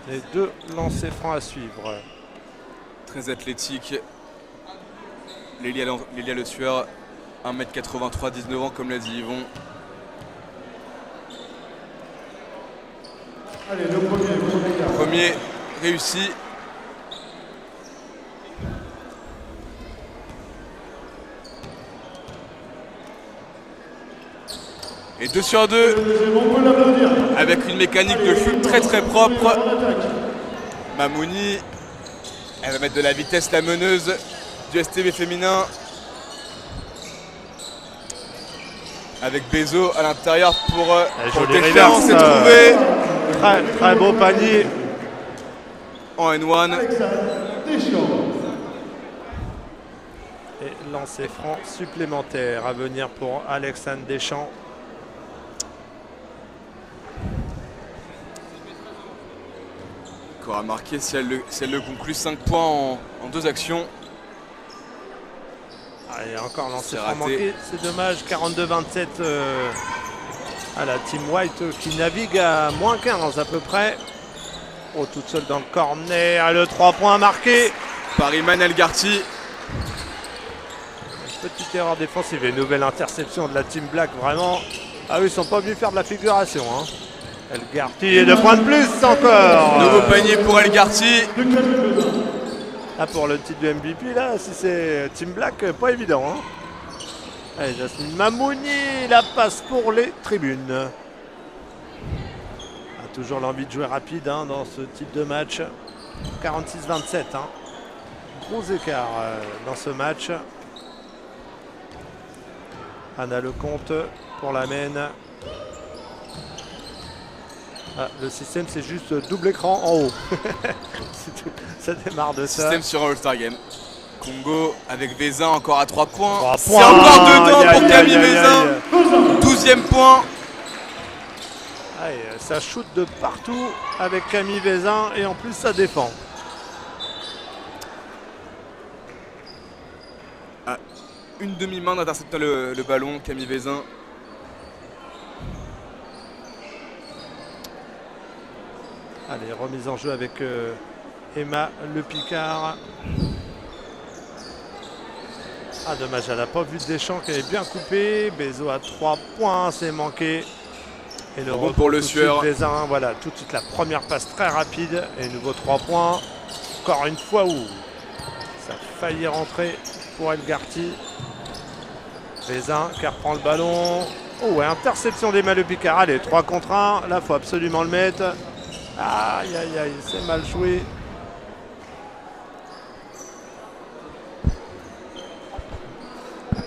Les 2 lancers francs à suivre. Très athlétique. Lélia Le Sueur, 1m83, 19 ans comme l'a dit Yvon. Allez, le premier réussi. Et 2 sur 2 avec une mécanique de chute très très propre. Mamouni, Elle va mettre de la vitesse, la meneuse du STB féminin. Avec Bezo à l'intérieur pour joli Deschamps, reverse, c'est trouvé. Très beau panier. En N1. Et lancer franc supplémentaire à venir pour Alexandre Deschamps. Encore à marquer si elle le conclut. 5 points en 2 actions. Et encore lancé C'est franc raté. manqué. C'est dommage. 42-27 à la Team White qui navigue à moins 15 à peu près. Oh, toute seule dans le corner. Le 3 points marqué. Par Iman Elgarty. Petite erreur défensive et nouvelle interception de la Team Black, vraiment. Ah oui, ils sont pas venus faire de la figuration. Hein. Elgarty et 2 points de plus encore. Nouveau panier pour Elgarty. Ah, pour le titre de MVP, là, si c'est Team Black, pas évident. Hein. Allez, Jasmine Mamouni, la passe pour les tribunes. A toujours l'envie de jouer rapide hein, dans ce type de match. 46-27. Hein. Gros écart dans ce match. Anna Lecomte pour la mène. Ah, le système c'est juste double écran en haut. Ça démarre de ça. Système sur un All-Star Game. Congo avec Vezin encore à 3 points. 3 C'est points. encore dedans Aïe, pour aïe, Camille aïe, aïe, Vezin. aïe. 12e point. Allez, ça shoot de partout avec Camille Vezin et en plus ça défend. Une demi-main d'interceptant le ballon, Camille Vezin. Allez, remise en jeu avec Emma Le Picard. Ah dommage, elle n'a pas vu Deschamps qui est bien coupé. Bezo à 3 points, c'est manqué. Et le Bon pour le tout de suite, sueur. Vezin, voilà, tout de suite la première passe très rapide. Et nouveau 3 points. Encore une fois où ça a failli rentrer pour Elgarty. Vezin qui reprend le ballon. Oh, ouais, interception d'Emma Le Picard. Allez, 3 contre 1. Là, il faut absolument le mettre. Aïe, aïe, aïe, c'est mal joué.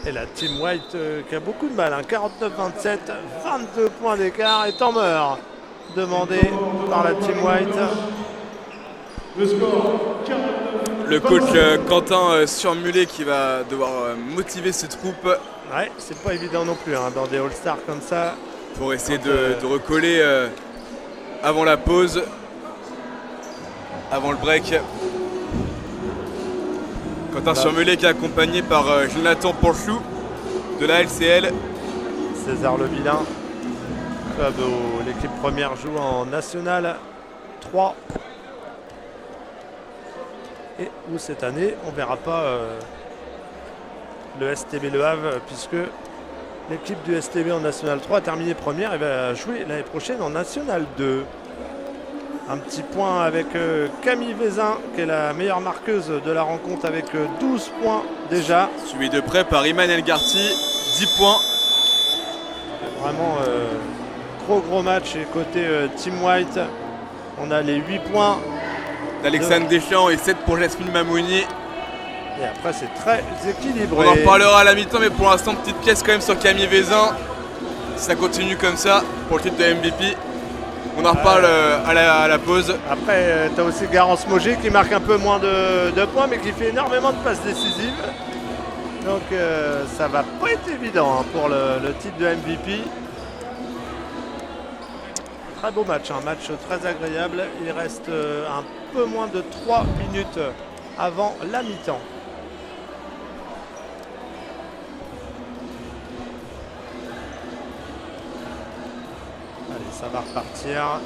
Et la Team White qui a beaucoup de mal. Hein. 49-27, 22 points d'écart et temps meurt. Demandé par la Team White. Le coach Quentin Surmulé qui va devoir motiver ses troupes Ouais, c'est pas évident non plus hein, dans des All-Stars comme ça. pour essayer de recoller avant la pause, avant le break. Quentin Surmulé qui est accompagné par Jonathan Porchou de la LCL. César Le Vilain. Club où l'équipe première joue en National 3. Et où cette année, on ne verra pas le STB Le Havre, puisque l'équipe du STB en National 3 a terminé première et va jouer l'année prochaine en National 2. Un petit point avec Camille Vezin, qui est la meilleure marqueuse de la rencontre avec 12 points déjà. Suivi de près par Iman Elgarty, 10 points. Vraiment gros match et côté Team White. On a les 8 points. D'Alexandre Deschamps et 7 pour Jasmine Mamouni. Et après c'est très équilibré. On en reparlera à la mi-temps, mais pour l'instant, petite pièce quand même sur Camille Vezin. Si ça continue comme ça pour le titre de MVP, on en reparle à la pause. Après, tu as aussi Garance Mogé qui marque un peu moins de points, mais qui fait énormément de passes décisives. Donc ça va pas être évident hein, pour le titre de MVP. Très beau match, un match très agréable. Il reste un peu moins de 3 minutes avant la mi-temps. Allez, ça va repartir.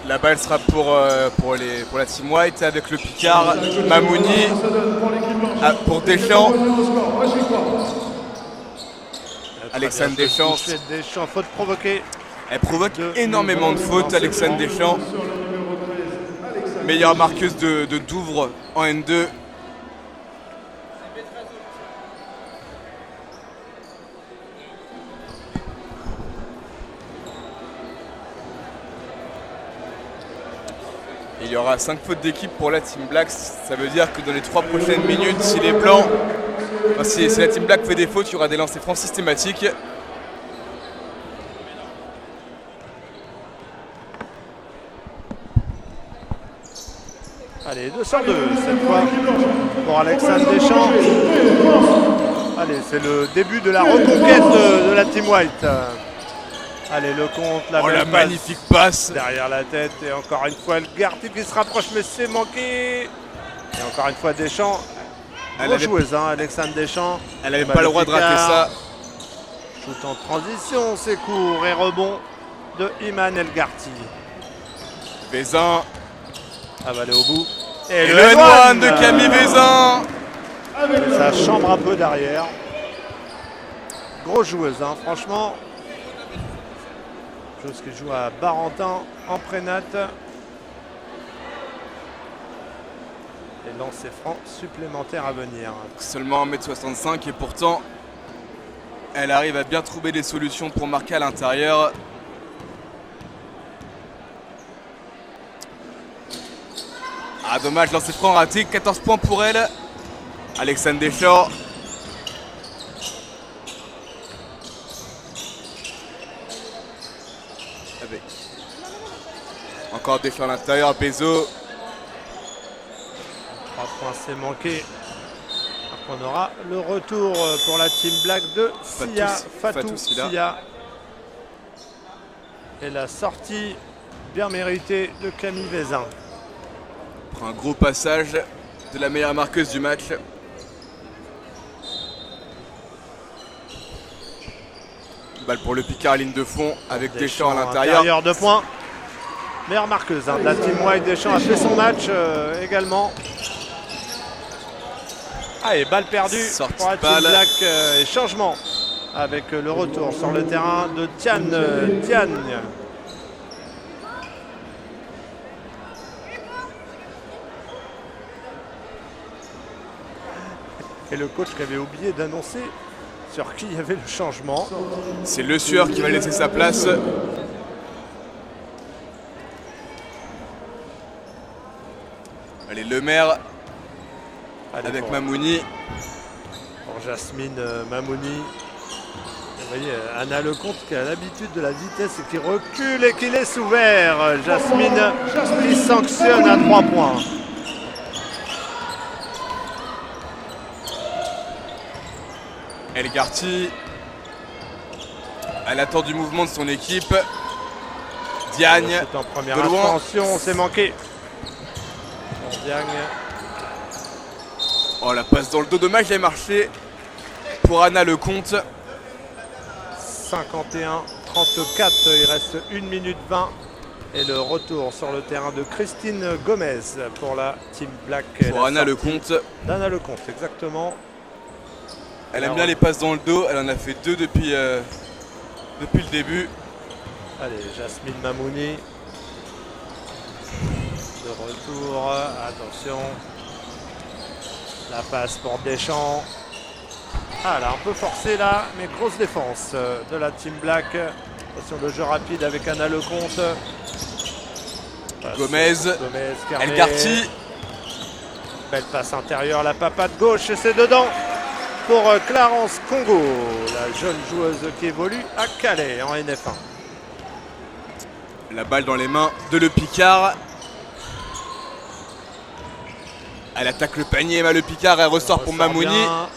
La balle sera pour la Team White avec le Picard, Mamouni, pour Deschamps. Alexandre Deschamps. Deschamps, faute provoquée. Elle provoque énormément de fautes, Alexandre Deschamps. Meilleure marqueuse de Douvres en N2. Il y aura 5 fautes d'équipe pour la Team Black. Ça veut dire que dans les 3 prochaines minutes, si les Blancs, si la Team Black fait des fautes, il y aura des lancers francs systématiques. Allez, 202 cette fois pour Alexandre Deschamps. Allez, c'est le début de la reconquête de la Team White. Allez, le compte, la magnifique passe derrière la tête. Et encore une fois, le Garty qui se rapproche, mais c'est manqué. Et encore une fois, Deschamps. Grosse joueuse, hein, Alexandre Deschamps. Elle n'avait pas le droit de rater ça. Shoot en transition, c'est court et rebond de Iman El Garty. Vezin. Ça va aller au bout. Et le N1 de Camille Vezin. Ça chambre un peu derrière. Grosse joueuse, hein, franchement. Chose qui joue à Barentin en prénat. Et lancer franc supplémentaire à venir. Seulement 1m65 et pourtant elle arrive à bien trouver des solutions pour marquer à l'intérieur. Ah dommage, lancer franc raté, 14 points pour elle. Alexandre Deschamps. Avec encore Deschamps à l'intérieur, Bezo. 3 points, c'est manqué. On aura le retour pour la Team Black de Fatou Sia. Et la sortie bien méritée de Camille Vezin. Un gros passage de la meilleure marqueuse du match. Balle pour le Picard à ligne de fond avec Deschamps à l'intérieur. 2 points. Meilleure marqueuse, hein, de la Team White. Deschamps a fait son match également. Ah, et balle perdue pour la Team Black et changement avec le retour sur le terrain de Diagne. Et le coach qui avait oublié d'annoncer sur qui il y avait le changement. C'est Le Sueur qui va laisser sa place. Allez, Le Maire avec Mamouni. Pour Jasmine Mamouni. Vous voyez, Anna Lecomte qui a l'habitude de la vitesse et qui recule et qui laisse ouvert. Jasmine qui sanctionne à 3 points. El Garty, elle attend du mouvement de son équipe. Diagne, en première de loin. Attention, c'est manqué. Diagne. Oh, la passe dans le dos, dommage, elle a marché pour Anna Lecomte. 51-34, il reste 1 minute 20. Et le retour sur le terrain de Christine Gomez pour la Team Black. Pour Anna Lecomte. D'Anna Lecomte, exactement. Elle aime bien les passes dans le dos, elle en a fait 2 depuis le début. Allez, Jasmine Mamouni. De retour, attention. La passe pour Deschamps. Ah, elle a un peu forcé là, mais grosse défense de la Team Black. Attention, le jeu rapide avec Anna Lecomte. Gomez, El Garty. Belle passe intérieure, la papade gauche, et c'est dedans pour Clarence Congo, la jeune joueuse qui évolue à Calais en NF1. La balle dans les mains de Le Picard. Elle attaque le panier, mais Le Picard, elle ressort pour Mamouni. Bien.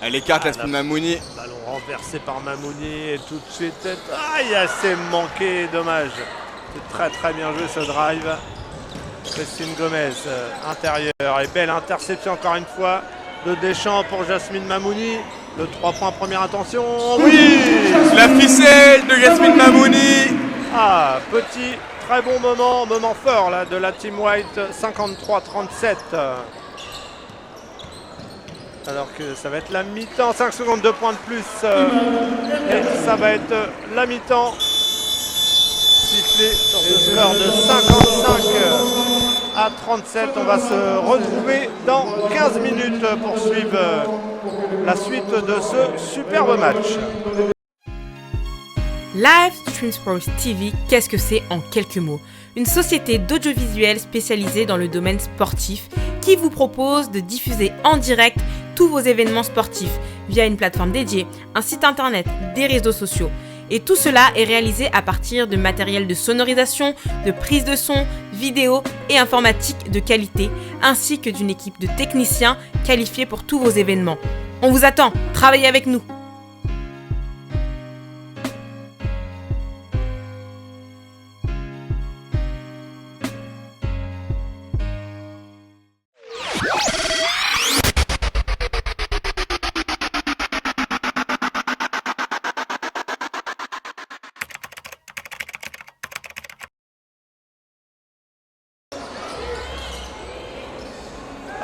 Elle écarte la spin Mamouni. Ballon renversé par Mamouni et tout de suite. Aïe, assez manqué, dommage. C'est très très bien joué ce drive. Christine Gomez, intérieur, et belle interception encore une fois de Deschamps pour Jasmine Mamouni. Le 3 points, première intention. Oui, la ficelle de Jasmine Mamouni. Ah, petit, très bon moment fort là de la Team White, 53-37. Alors que ça va être la mi-temps, 5 secondes, 2 points de plus. Et ça va être la mi-temps. Sifflé sur ce score de 55 à 37. On va se retrouver dans 15 minutes pour suivre la suite de ce superbe match. Live Stream Sports TV, qu'est-ce que c'est en quelques mots? Une société d'audiovisuel spécialisée dans le domaine sportif qui vous propose de diffuser en direct tous vos événements sportifs via une plateforme dédiée, un site internet, des réseaux sociaux. Et tout cela est réalisé à partir de matériel de sonorisation, de prise de son, vidéo et informatique de qualité, ainsi que d'une équipe de techniciens qualifiés pour tous vos événements. On vous attend, travaillez avec nous!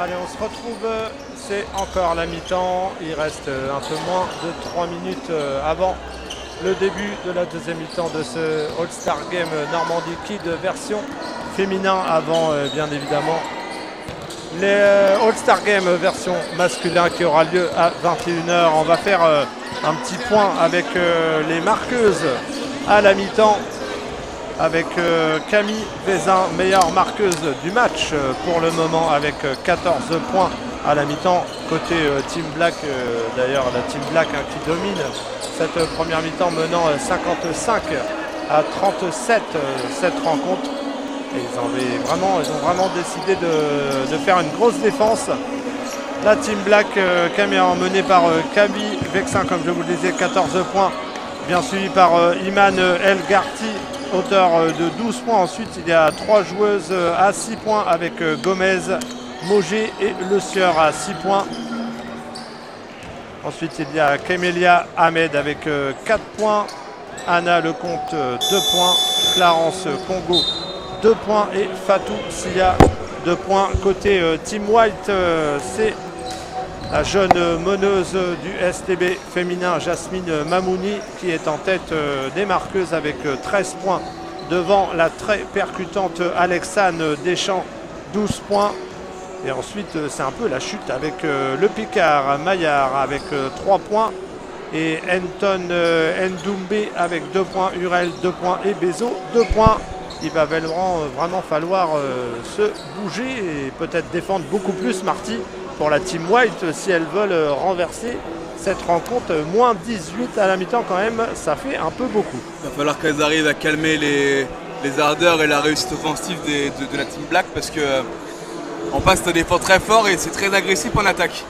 Allez, on se retrouve, c'est encore la mi-temps. Il reste un peu moins de 3 minutes avant le début de la deuxième mi-temps de ce All-Star Game Normandie Kid version féminin avant, bien évidemment, les All-Star Game version masculin qui aura lieu à 21h. On va faire un petit point avec les marqueuses à la mi-temps, avec Camille Vézin, meilleure marqueuse du match pour le moment, avec 14 points à la mi-temps. Côté Team Black, d'ailleurs la Team Black qui domine cette première mi-temps, menant 55 à 37 cette rencontre. Et ils ont vraiment décidé de faire une grosse défense. La Team Black, Camille menée par Camille Vézin, comme je vous le disais, 14 points, bien suivi par Iman El Garti, auteur de 12 points. Ensuite, il y a 3 joueuses à 6 points avec Gomez, Mogé et Le Sieur à 6 points. Ensuite, il y a Kemelia Ahmed avec 4 points. Anna Lecomte, 2 points. Clarence Congo, 2 points. Et Fatou Sia, 2 points. Côté Team White, c'est la jeune meneuse du STB féminin, Jasmine Mamouni, qui est en tête des marqueuses avec 13 points, devant la très percutante Alexane Deschamps, 12 points. Et ensuite, c'est un peu la chute avec le Picard Maillard avec 3 points. Et Anton Ndoumbé avec 2 points, Hurel 2 points et Bezo 2 points. Il va vraiment falloir se bouger et peut-être défendre beaucoup plus, Marty, pour la Team White si elles veulent renverser cette rencontre. Moins 18 à la mi-temps quand même, ça fait un peu beaucoup. Il va falloir qu'elles arrivent à calmer les ardeurs et la réussite offensive de la Team Black, parce que en passe un défense très fort et c'est très agressif en attaque.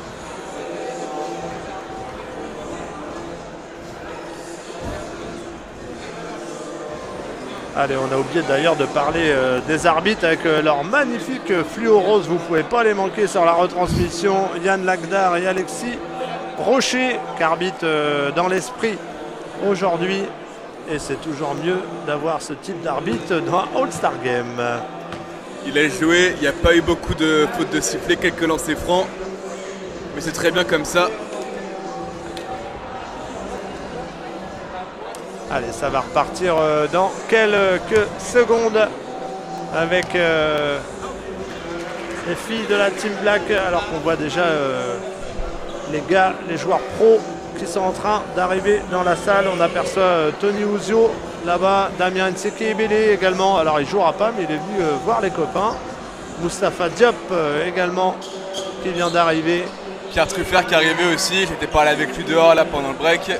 Allez, on a oublié d'ailleurs de parler des arbitres avec leur magnifique fluo rose. Vous ne pouvez pas les manquer sur la retransmission. Yann Lagdar et Alexis Rocher qui arbitrent dans l'esprit aujourd'hui. Et c'est toujours mieux d'avoir ce type d'arbitre dans un All-Star Game. Il a joué, il n'y a pas eu beaucoup de fautes de sifflet, quelques lancers francs. Mais c'est très bien comme ça. Allez, ça va repartir dans quelques secondes avec les filles de la Team Black, alors qu'on voit déjà les joueurs pros qui sont en train d'arriver dans la salle. On aperçoit Tony Ouzio là-bas, Damien Nseke-Ebele également. Alors il ne jouera pas, mais il est venu voir les copains. Moustapha Diop également qui vient d'arriver. Pierre Truffert qui est arrivé aussi, j'étais parlé avec lui dehors là pendant le break.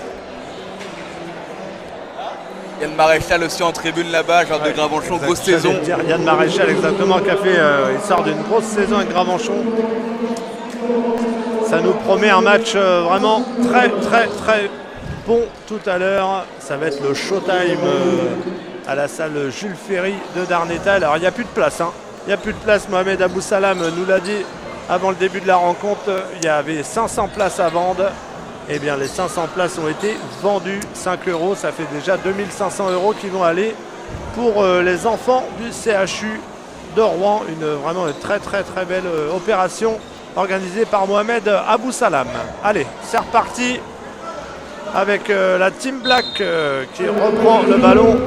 Yann Maréchal aussi en tribune là-bas, genre de Gravenchon, grosse saison. Yann Maréchal exactement qui a fait, il sort d'une grosse saison avec Gravenchon. Ça nous promet un match vraiment très bon tout à l'heure. Ça va être le showtime à la salle Jules Ferry de Darnétal. Alors il n'y a plus de place, hein. Il n'y a plus de place, Mohamed Abou Salam nous l'a dit avant le début de la rencontre. Il y avait 500 places à vendre. Eh bien, les 500 places ont été vendues. 5 €, ça fait déjà 2500 € qui vont aller pour les enfants du CHU de Rouen. Vraiment une très belle opération organisée par Mohamed Abou Salam. Allez, c'est reparti avec la Team Black qui reprend le ballon.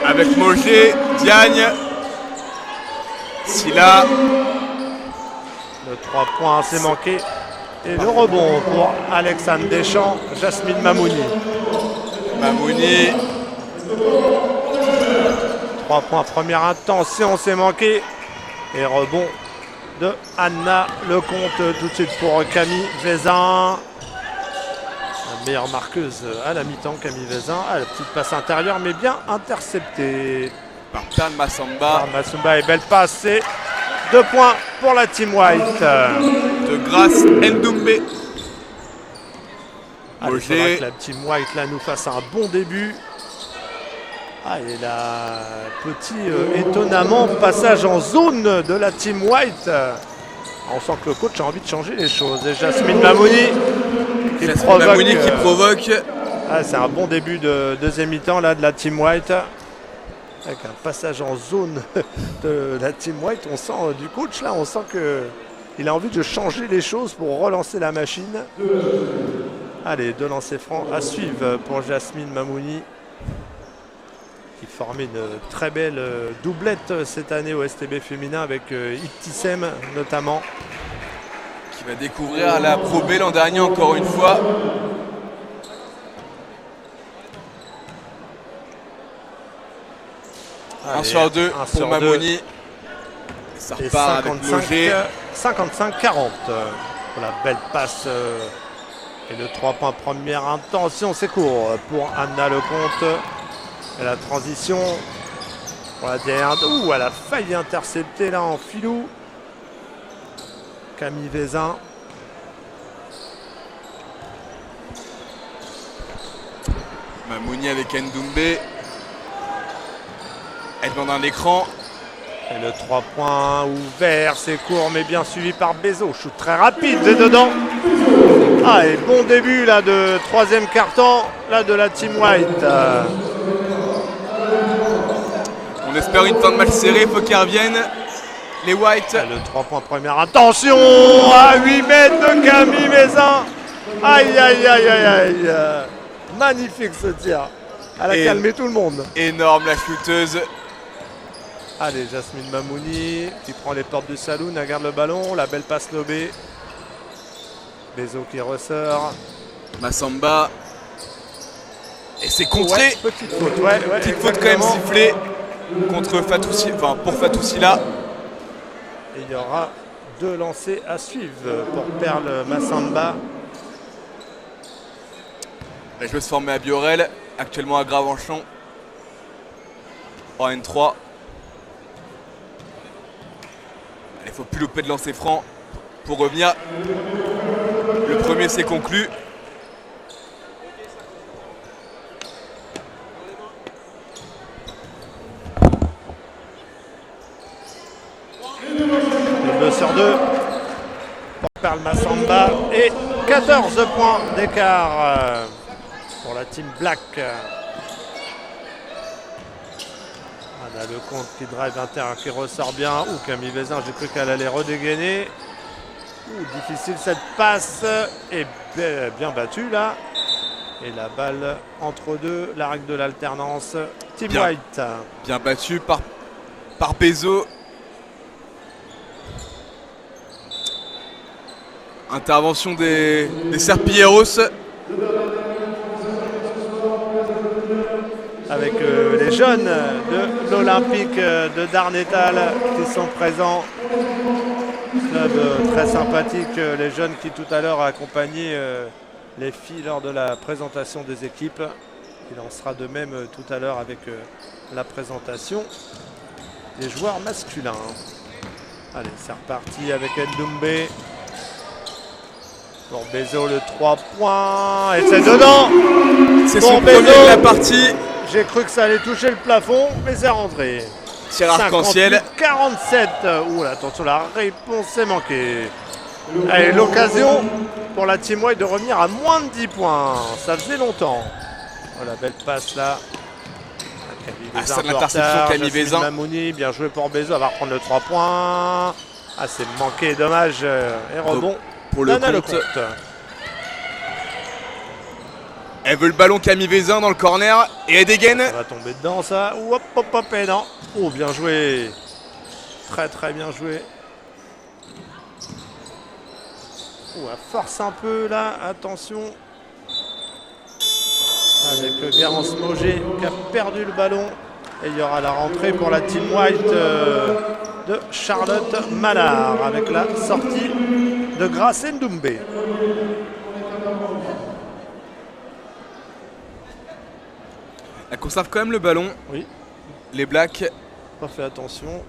Avec Mogé, Diagne, Silla. Le 3 points, c'est manqué. Et le rebond pour Alexandre Deschamps, Jasmine Mamouni. Mamouni. 3 points, première intention, c'est manqué. Et rebond de Anna Lecomte tout de suite pour Camille Vezin. La meilleure marqueuse à la mi-temps, Camille Vezin. Ah, la petite passe intérieure, mais bien interceptée. Par Tan Massamba. Masumba et belle passe, c'est 2 points pour la Team White. De Grâce Ndoumbe. Il faudra que la Team White là, nous fasse un bon début. Et là, petit étonnamment passage en zone de la Team White. On sent que le coach a envie de changer les choses. Et Jasmine Mamouni qui provoque. C'est un bon début de deuxième mi-temps là, de la Team White. Avec un passage en zone de la Team White, on sent du coach là, on sent qu'il a envie de changer les choses pour relancer la machine. Allez, 2 lancers francs à suivre pour Jasmine Mamouni, qui formait une très belle doublette cette année au STB féminin avec Iptissem notamment. Qui va découvrir la Pro B l'an dernier encore une fois. Allez, 1 sur 2 pour Mamouni. Ça repart avec Loger. 55-40 pour la belle passe. Et le 3 points première intention, c'est court pour Anna Lecomte. Et la transition pour la dernière. Elle a failli intercepter là en filou. Camille Vezin. Mamouni avec Ndoumbe. Elle demande un écran. Et le 3 points ouvert, c'est court mais bien suivi par Bezo. Shoot très rapide, c'est dedans. Et bon début là de troisième quart-temps là de la Team White. On espère une fin de match serré, il faut qu'ils reviennent. Les Whites. Le 3 points première intention à 8 mètres de Camille Vezin. Aïe aïe aïe aïe aïe. Magnifique ce tir. Elle a calmé tout le monde. Énorme la shooteuse. Allez, Jasmine Mamouni qui prend les portes du saloon, elle garde le ballon, la belle passe lobée. Bezo qui ressort. Massamba. Et c'est contré. Petite faute, petite faute quand même sifflée contre Fatoussi, pour Fatoussi-là. Et il y aura 2 lancers à suivre pour Perle Massamba. La joueuse formée à Biorel, actuellement à Gravenchon. En N3. Il ne faut plus louper de lancer franc pour revenir. Le premier s'est conclu. Le 2 sur 2 pour Perle Massamba et 14 points d'écart pour la Team Black. Anna Lecomte qui drive intérieur, qui ressort bien. Camille Vezin, j'ai cru qu'elle allait redégainer. Difficile cette passe. Et bien battue là. Et la balle entre deux, la règle de l'alternance. Team White. Bien battu par Bezo. Intervention des Serpilleros. Avec les jeunes de l'Olympique de Darnétal qui sont présents. Club très sympathique, les jeunes qui tout à l'heure a accompagné les filles lors de la présentation des équipes. Il en sera de même tout à l'heure avec la présentation des joueurs masculins. Allez, c'est reparti avec Ndoumbe. Pour Bezo, le 3 points. Et c'est dedans. C'est son premier de la partie. J'ai cru que ça allait toucher le plafond, mais c'est rentré. Tir arc-en-ciel. 47. Attention, la réponse est manquée. Allez, l'occasion pour la Team White de revenir à moins de 10 points. Ça faisait longtemps. La belle passe là. Ça de l'interception, Camille Vezin. Mamouni, bien joué pour Bezo. Elle va reprendre le 3 points. C'est manqué, dommage. Et rebond pour le compte. Elle veut le ballon, Camille Vezin dans le corner et elle dégaine. Ça va tomber dedans ça. Hop, hop, hop, et non. Bien joué. Très très bien joué. Elle force un peu là, attention. Avec Garance Mauger qui a perdu le ballon. Et il y aura la rentrée pour la Team White de Charlotte Mallard avec la sortie de Grace Ndoumbe. Elle conserve quand même le ballon. Oui. Les Blacks. Pas fait attention.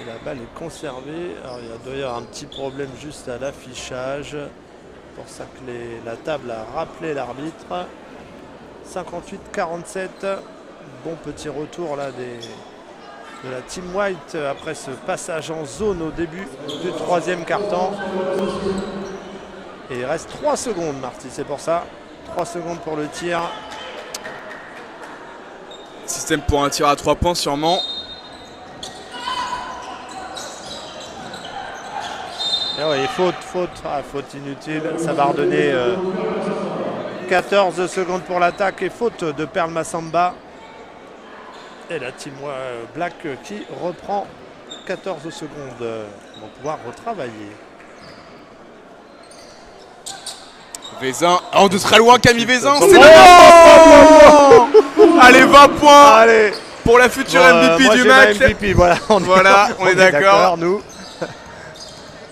Et la balle est conservée. Alors il y a d'ailleurs un petit problème juste à l'affichage. Pour ça que la table a rappelé l'arbitre. 58-47. Bon petit retour là de la Team White après ce passage en zone au début du troisième quart-temps. Et il reste 3 secondes, Marty, c'est pour ça. 3 secondes pour le tir. Système pour un tir à 3 points sûrement. Et oui, faute inutile. Ça va redonner 14 secondes pour l'attaque et faute de Pearl Massamba. Et la Team Black qui reprend 14 secondes. Ils vont pouvoir retravailler. Vézin, oh, de très loin, Camille Vézin, Oh, c'est bon. Allez, 20 points. Allez, pour la future MVP moi du j'ai match. ma MVP, voilà, on est d'accord. Nous.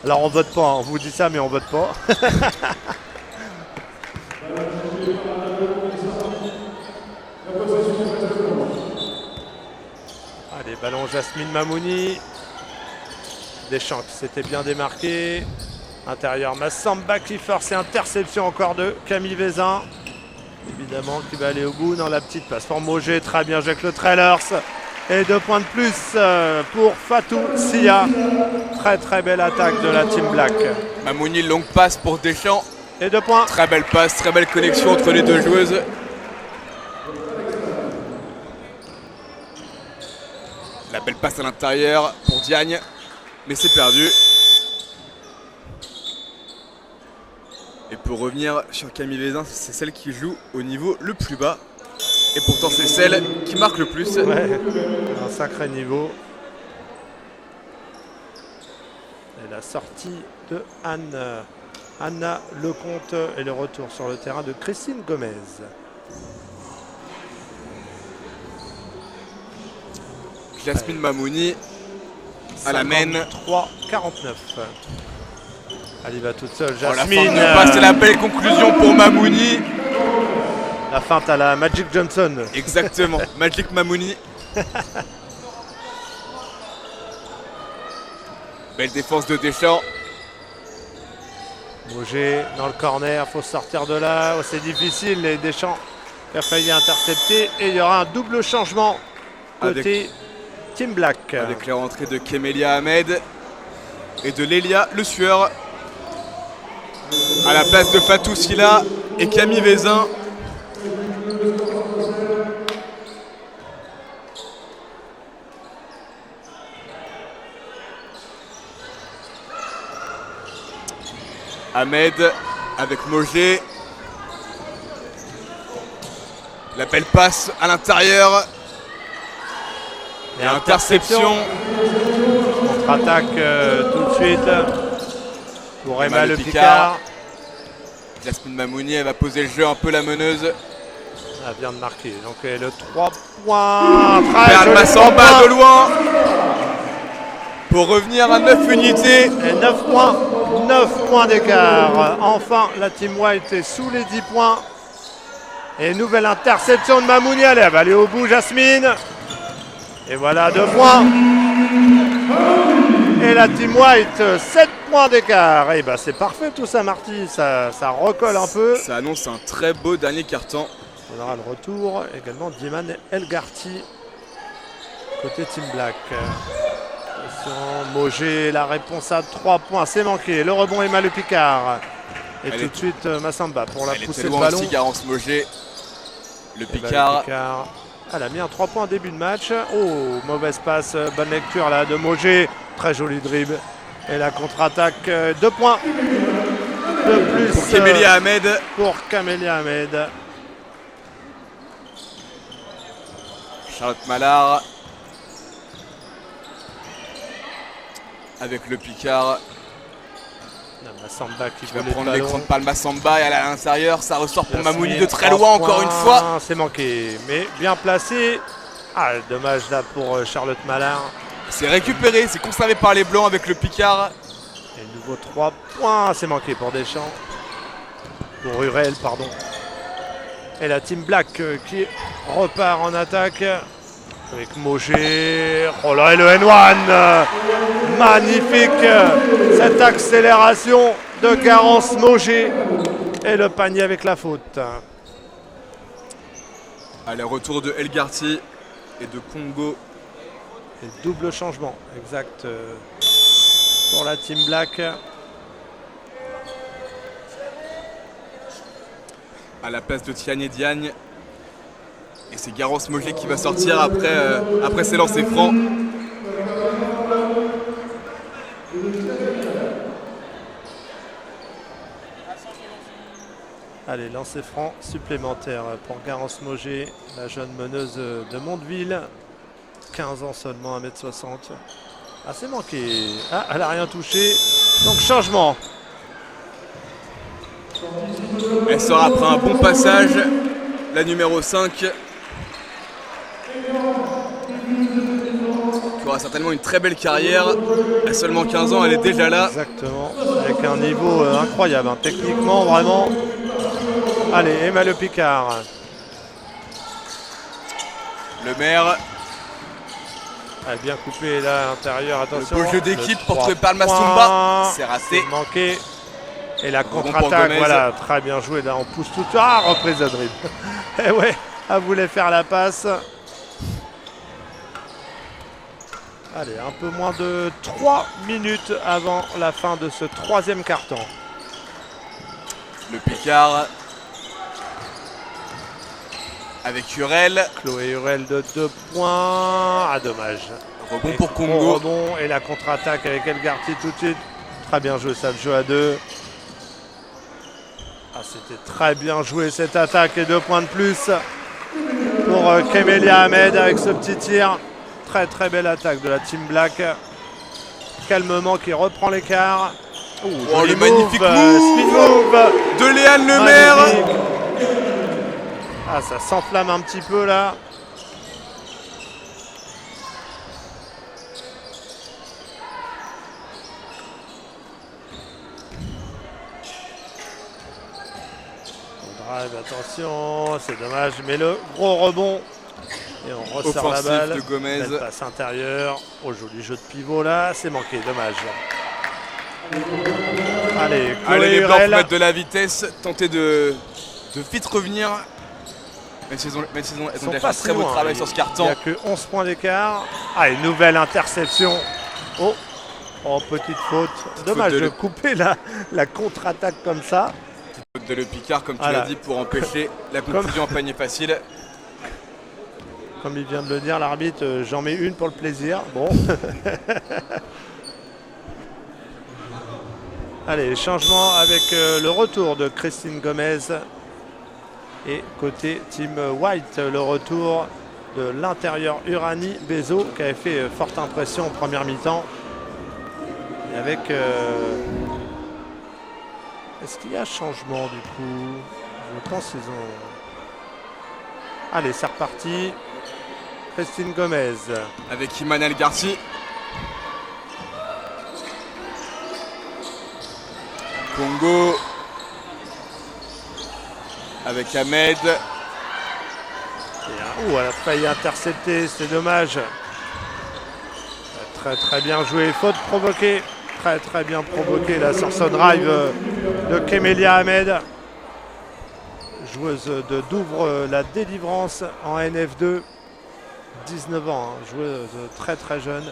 Alors on vote pas, on vous dit ça, mais on vote pas. Allez, ballon Jasmine Mamouni. Deschamps qui s'était bien démarqué. Intérieur Massamba qui force et interception encore de Camille Vézin. Évidemment qui va aller au bout dans la petite passe pour Mauger. Très bien joué avec le Trailers. Et 2 points de plus pour Fatou Sia. Très belle attaque de la Team Black. Mamouni, longue passe pour Deschamps. Et 2 points. Très belle passe, très belle connexion entre les deux joueuses. La belle passe à l'intérieur pour Diagne. Mais c'est perdu. Et pour revenir sur Camille Vézin, c'est celle qui joue au niveau le plus bas. Et pourtant c'est celle qui marque le plus. Ouais, un sacré niveau. Et la sortie de Anna Lecomte et le retour sur le terrain de Christine Gomez. Jasmine Mamouni à la main. 3-49. Elle y va toute seule. Oh, la Jasmine. fin de passe, c'est la belle conclusion pour Mamouni. La feinte à la Magic Johnson. Exactement, Magic Mamouni. Belle défense de Deschamps. Mauger dans le corner, faut sortir de là. Oh, c'est difficile, les Deschamps qui a failli intercepter. Et il y aura un double changement côté Team Black. Avec la rentrée de Kemelia Ahmed et de Lélia Le Sueur. À la place de Fatou Silla et Camille Vézin. Ahmed avec Mauger. La belle passe à l'intérieur. Et interception. Contre-attaque tout de suite pour Emma Le Picard. Jasmine Mamouni, elle va poser le jeu, un peu la meneuse. Elle vient de marquer. Donc le 3 points. Pearl Massamba de loin. Pour revenir à 9 unités. Et 9 points d'écart. Enfin, la Team White est sous les 10 points. Et nouvelle interception de Mamouni. Allez, elle va aller au bout, Jasmine. Et voilà 2 points. Et la Team White, 7 points d'écart. Et bah c'est parfait tout ça, Marty. Ça recolle un peu. Ça annonce un très beau dernier quart-temps. On aura le retour également d'Iman Elgarty côté Team Black. Mauger, la réponse à 3 points, c'est manqué. Le rebond Emma Le Picard. Et tout de suite Massamba pour la poussée de ballon. Aussi, Garance Mauger. Le Picard. Elle a mis un 3 points en début de match. Oh, mauvaise passe, bonne lecture là de Mauger. Très joli dribble. Et la contre-attaque, 2 points de plus pour Kemelia Ahmed. Pour Kemelia Ahmed. Charlotte Mallard. Avec Le Picard. Massamba qui Il va volait le prendre ballon. l'écran de Palma-Samba et aller à l'intérieur. Ça ressort pour Mamouni Yasmine, de très loin encore une fois. C'est manqué, mais bien placé. Ah, dommage là pour Charlotte Malin. C'est récupéré, c'est conservé par les Blancs avec le Picard. Et nouveau 3 points, c'est manqué pour Deschamps. Pour Hurel, pardon. Et la team Black qui repart en attaque. Avec Moger. Oh là, et le N1. Magnifique cette accélération de Garance Moger. Et le panier avec la faute. Allez, retour de Elgarty et de Congo. Et double changement, exact, pour la team Black. À la place de Tiane Diagne. Et c'est Garance Moger qui va sortir après ses lancers francs. Allez, lancer franc supplémentaire pour Garance Moger, la jeune meneuse de Mondeville. 15 ans seulement, 1m60. Ah, c'est manqué. Ah, elle n'a rien touché. Donc changement. Elle sort après un bon passage. La numéro 5. Qui aura certainement une très belle carrière. À seulement 15 ans, elle est déjà là. Exactement. Avec un niveau incroyable. Hein. Techniquement, vraiment. Allez, Emma Le Picard. Le maire. Elle bien coupé là à l'intérieur. Attention. Le beau jeu d'équipe pour trouver Palma Palma-Sumba. C'est raté. Manqué. Et la Rebond pour contre-attaque, Gomez. voilà, très bien joué. Là, on pousse tout. Ah, reprise de dribble. Et ouais, elle voulait faire la passe. Allez, un peu moins de 3 minutes avant la fin de ce troisième quart-temps. Le Picard. Avec Hurel. Chloé Hurel de 2 points. Ah, dommage. Rebond Et pour gros Congo. rebond et la contre-attaque avec Elgarty tout de suite. Très bien joué, ça le jeu à 2. Ah, c'était très bien joué cette attaque et 2 points de plus pour Kemelia Ahmed avec ce petit tir. Très très belle attaque de la team Black. Calmement qui reprend l'écart. Oh, joli le magnifique speed move move. de Léane Lemaire. Magnifique. Ah, ça s'enflamme un petit peu là. Drive, attention, c'est dommage, mais le gros rebond. Et on resserre la Offensif balle. de Gomez. Belle passe intérieure. Oh, joli jeu de pivot là, c'est manqué, dommage. Allez, Chloé Allez, les Blancs Hurel. pour mettre de la vitesse, tenter de vite revenir. Même si elles ont Ils sont déjà fait pas un si très beau loin, travail hein. sur ce Il n'y carton. a que 11 points d'écart. Ah, une nouvelle interception. Oh, oh petite faute. Dommage faute de de couper la contre-attaque comme ça. De Le Picard, comme tu Voilà. l'as dit, pour empêcher la conclusion en panier facile. Comme il vient de le dire, l'arbitre, j'en mets une pour le plaisir. Bon. Allez, changement avec le retour de Christine Gomez. Et côté Team White, le retour de l'intérieur Urani Bezo qui avait fait forte impression en première mi-temps. Et avec... Est-ce qu'il y a changement du coup? Je pense qu'ils ont... Allez, c'est reparti. Christine Gomez. Avec Iman Elgarty. Congo. Avec Ahmed. Elle a failli intercepter, c'est dommage. Très très bien joué, faute provoquée. Très très bien provoquée là sur ce drive de Kemelia Ahmed. Joueuse de Douvres la délivrance en NF2. 19 ans, hein, joueuse très très jeune.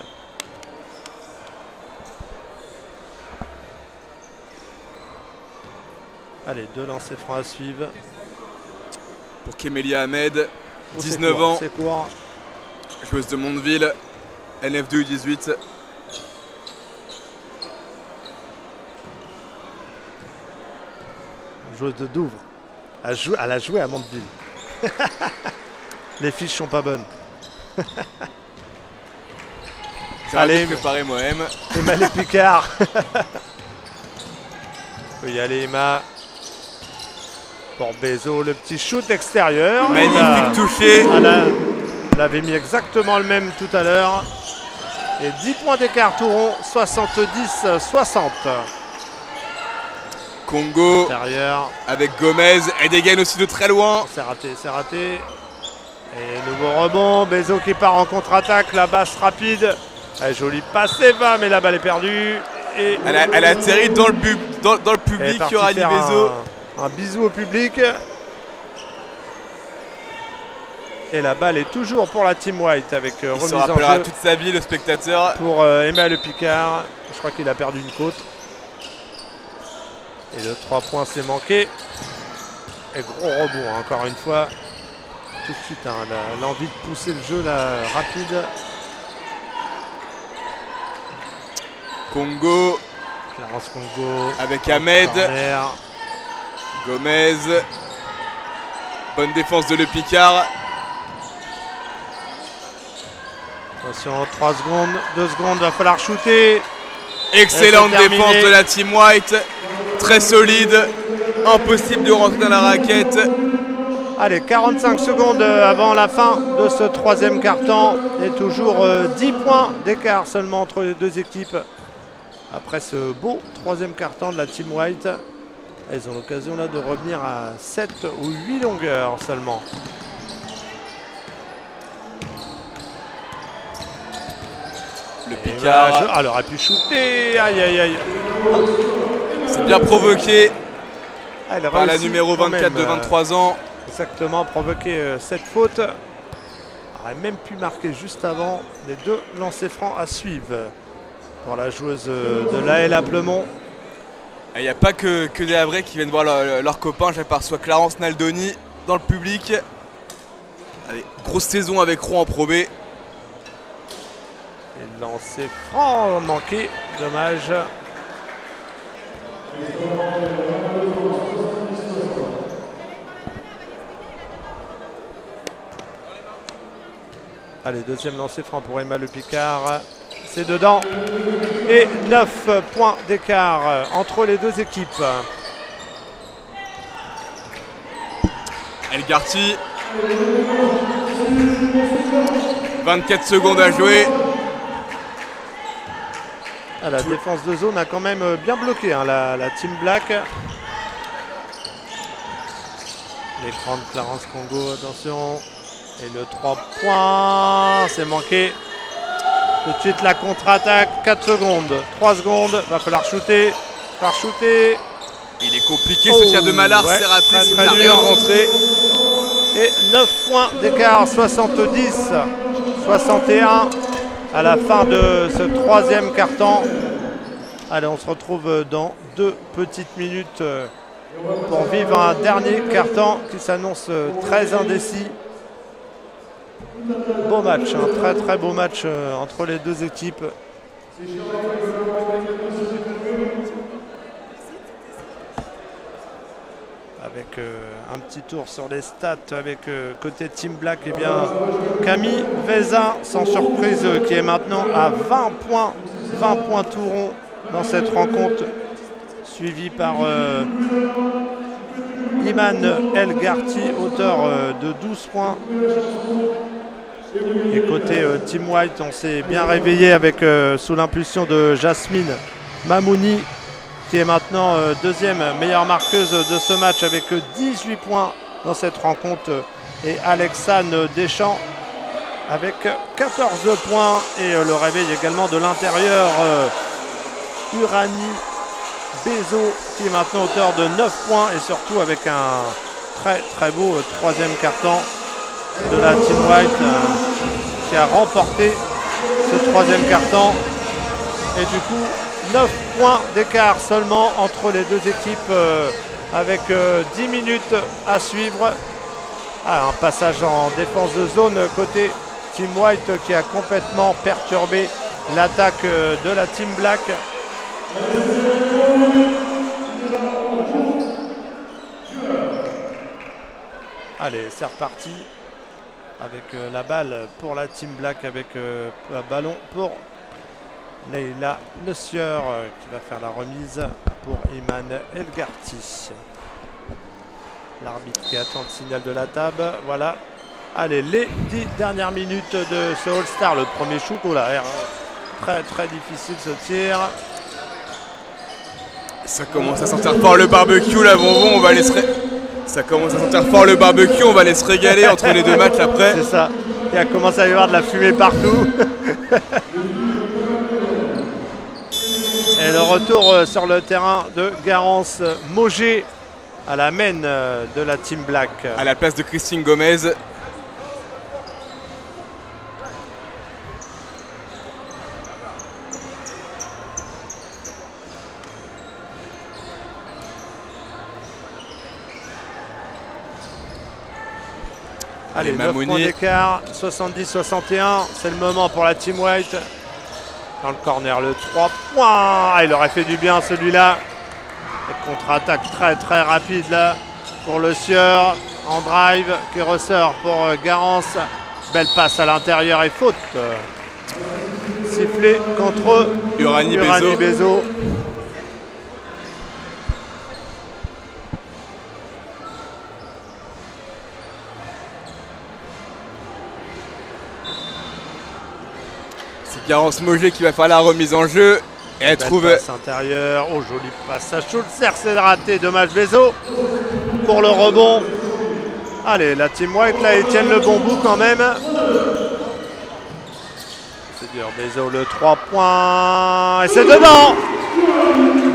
Allez, 2 lancers francs à suivre. Pour Kemelia Ahmed. Oh, 19 c'est court, ans. c'est court. Joueuse de Mondeville. NF2 U18. Joueuse de Douvres. Elle a joué à Mondeville. Les fiches sont pas bonnes. C'est Allez, préparé moi-même. Emma Le Picard. peut y aller Emma. Pour Bezo, le petit shoot extérieur. Magnifique touché. Elle avait mis exactement le même tout à l'heure. Et 10 points d'écart tout rond, 70-60. Congo Extérieur. avec Gomez. Elle dégaine aussi de très loin. C'est raté, c'est raté. Et nouveau rebond. Bezo qui part en contre-attaque. La basse rapide. Jolie passe Eva, mais la balle est perdue. Et Elle a atterri dans le public. Uranie Bezo. Un bisou au public. Et la balle est toujours pour la Team White avec Il remise se en rappellera jeu toute sa vie, le spectateur. pour Emma Le Picard. Je crois qu'il a perdu une côte. Et le 3 points s'est manqué. Et gros rebond encore une fois. Tout de suite, hein, l'envie de pousser le jeu là, rapide. Congo Clarence Congo. avec Ahmed. Corner. Gomez. Bonne défense de Le Picard. Attention, 3 secondes, 2 secondes, va falloir shooter. Excellente Et c'est terminé. défense de la Team White. Très solide. Impossible de rentrer dans la raquette. Allez, 45 secondes avant la fin de ce troisième quart-temps. Et toujours 10 points d'écart seulement entre les deux équipes. Après ce beau troisième quart-temps de la Team White. Elles ont l'occasion là de revenir à 7 ou 8 longueurs seulement. Le Picard. Elle aurait pu shooter. Aïe, aïe, aïe. C'est bien provoqué Elle a par la réussi numéro quand 24 même, de 23 ans. Exactement, provoquer cette faute. Elle aurait même pu marquer juste avant les 2 lancers francs à suivre pour la joueuse de l'AL Applemont. Il n'y a pas que des Havrais qui viennent voir leurs copains. J'aperçois Clarence Naldoni dans le public. Allez, grosse saison avec Rouen en Pro B. Et le lancer franc manqué, dommage. Allez, deuxième lancer franc pour Emma Le Picard. C'est dedans. Et 9 points d'écart entre les deux équipes. Elgarty. 24 secondes à jouer. Ah, la défense de zone a quand même bien bloqué hein, la Team Black. L'écran de Clarence Congo, attention. Et le 3 points, c'est manqué. Tout de suite la contre-attaque, 4 secondes, 3 secondes, va falloir shooter. Il est compliqué ce tir de Mallard, ouais, c'est raté, très, c'est très rien dur. rentré. Et 9 points d'écart, 70-61 à la fin de ce troisième quart-temps. Allez, on se retrouve dans 2 petites minutes pour vivre un dernier quart-temps qui s'annonce très indécis. Beau match, un très très beau match entre les deux équipes. Avec un petit tour sur les stats avec côté Team Black, eh bien Camille Vezin, sans surprise, qui est maintenant à 20 points tout rond dans cette rencontre, suivi par Iman Elgarty, auteur de 12 points. Et côté Team White, on s'est bien réveillé avec sous l'impulsion de Jasmine Mamouni, qui est maintenant deuxième meilleure marqueuse de ce match avec 18 points dans cette rencontre. Et Alexane Deschamps avec 14 points. Et le réveil également de l'intérieur, Uranie Bezo, qui est maintenant auteur de 9 points. Et surtout avec un très très beau troisième quart-temps de la Team White qui a remporté ce troisième quart-temps. Et du coup, 9 points d'écart seulement entre les deux équipes avec 10 minutes à suivre. Un passage en défense de zone côté Team White qui a complètement perturbé l'attaque de la Team Black. Allez, c'est reparti avec la balle pour la Team Black avec un ballon pour Leïla Le Sieur qui va faire la remise pour Iman Elgarty. L'arbitre qui attend le signal de la table. Voilà. Allez, les 10 dernières minutes de ce All-Star. Le premier shoot, oh là, très très difficile ce tir. Ça commence à sentir fort le barbecue là, bonbon, on va aller se Ça commence à sentir fort le barbecue, on va aller se régaler entre les deux matchs après. C'est ça. Il a commencé à y avoir de la fumée partout. Et le retour sur le terrain de Garance Mauger à la main de la Team Black. À la place de Christine Gomez. Allez, 9 points d'écart, 70-61. C'est le moment pour la Team White. Dans le corner, le 3 points. Ah, il aurait fait du bien celui-là. Contre-attaque très très rapide là pour Le Sieur. En drive qui ressort pour Garance. Belle passe à l'intérieur et faute. Sifflé contre Uranie Bezo. Garance Mauger qui va faire la remise en jeu. Et elle trouve. Passe intérieure. Oh, joli passe à Schulzer. C'est raté. Dommage Bezo pour le rebond. Allez, la Team White là, ils tiennent le bon bout quand même. C'est dur. Bezo le 3 points. Et c'est dedans.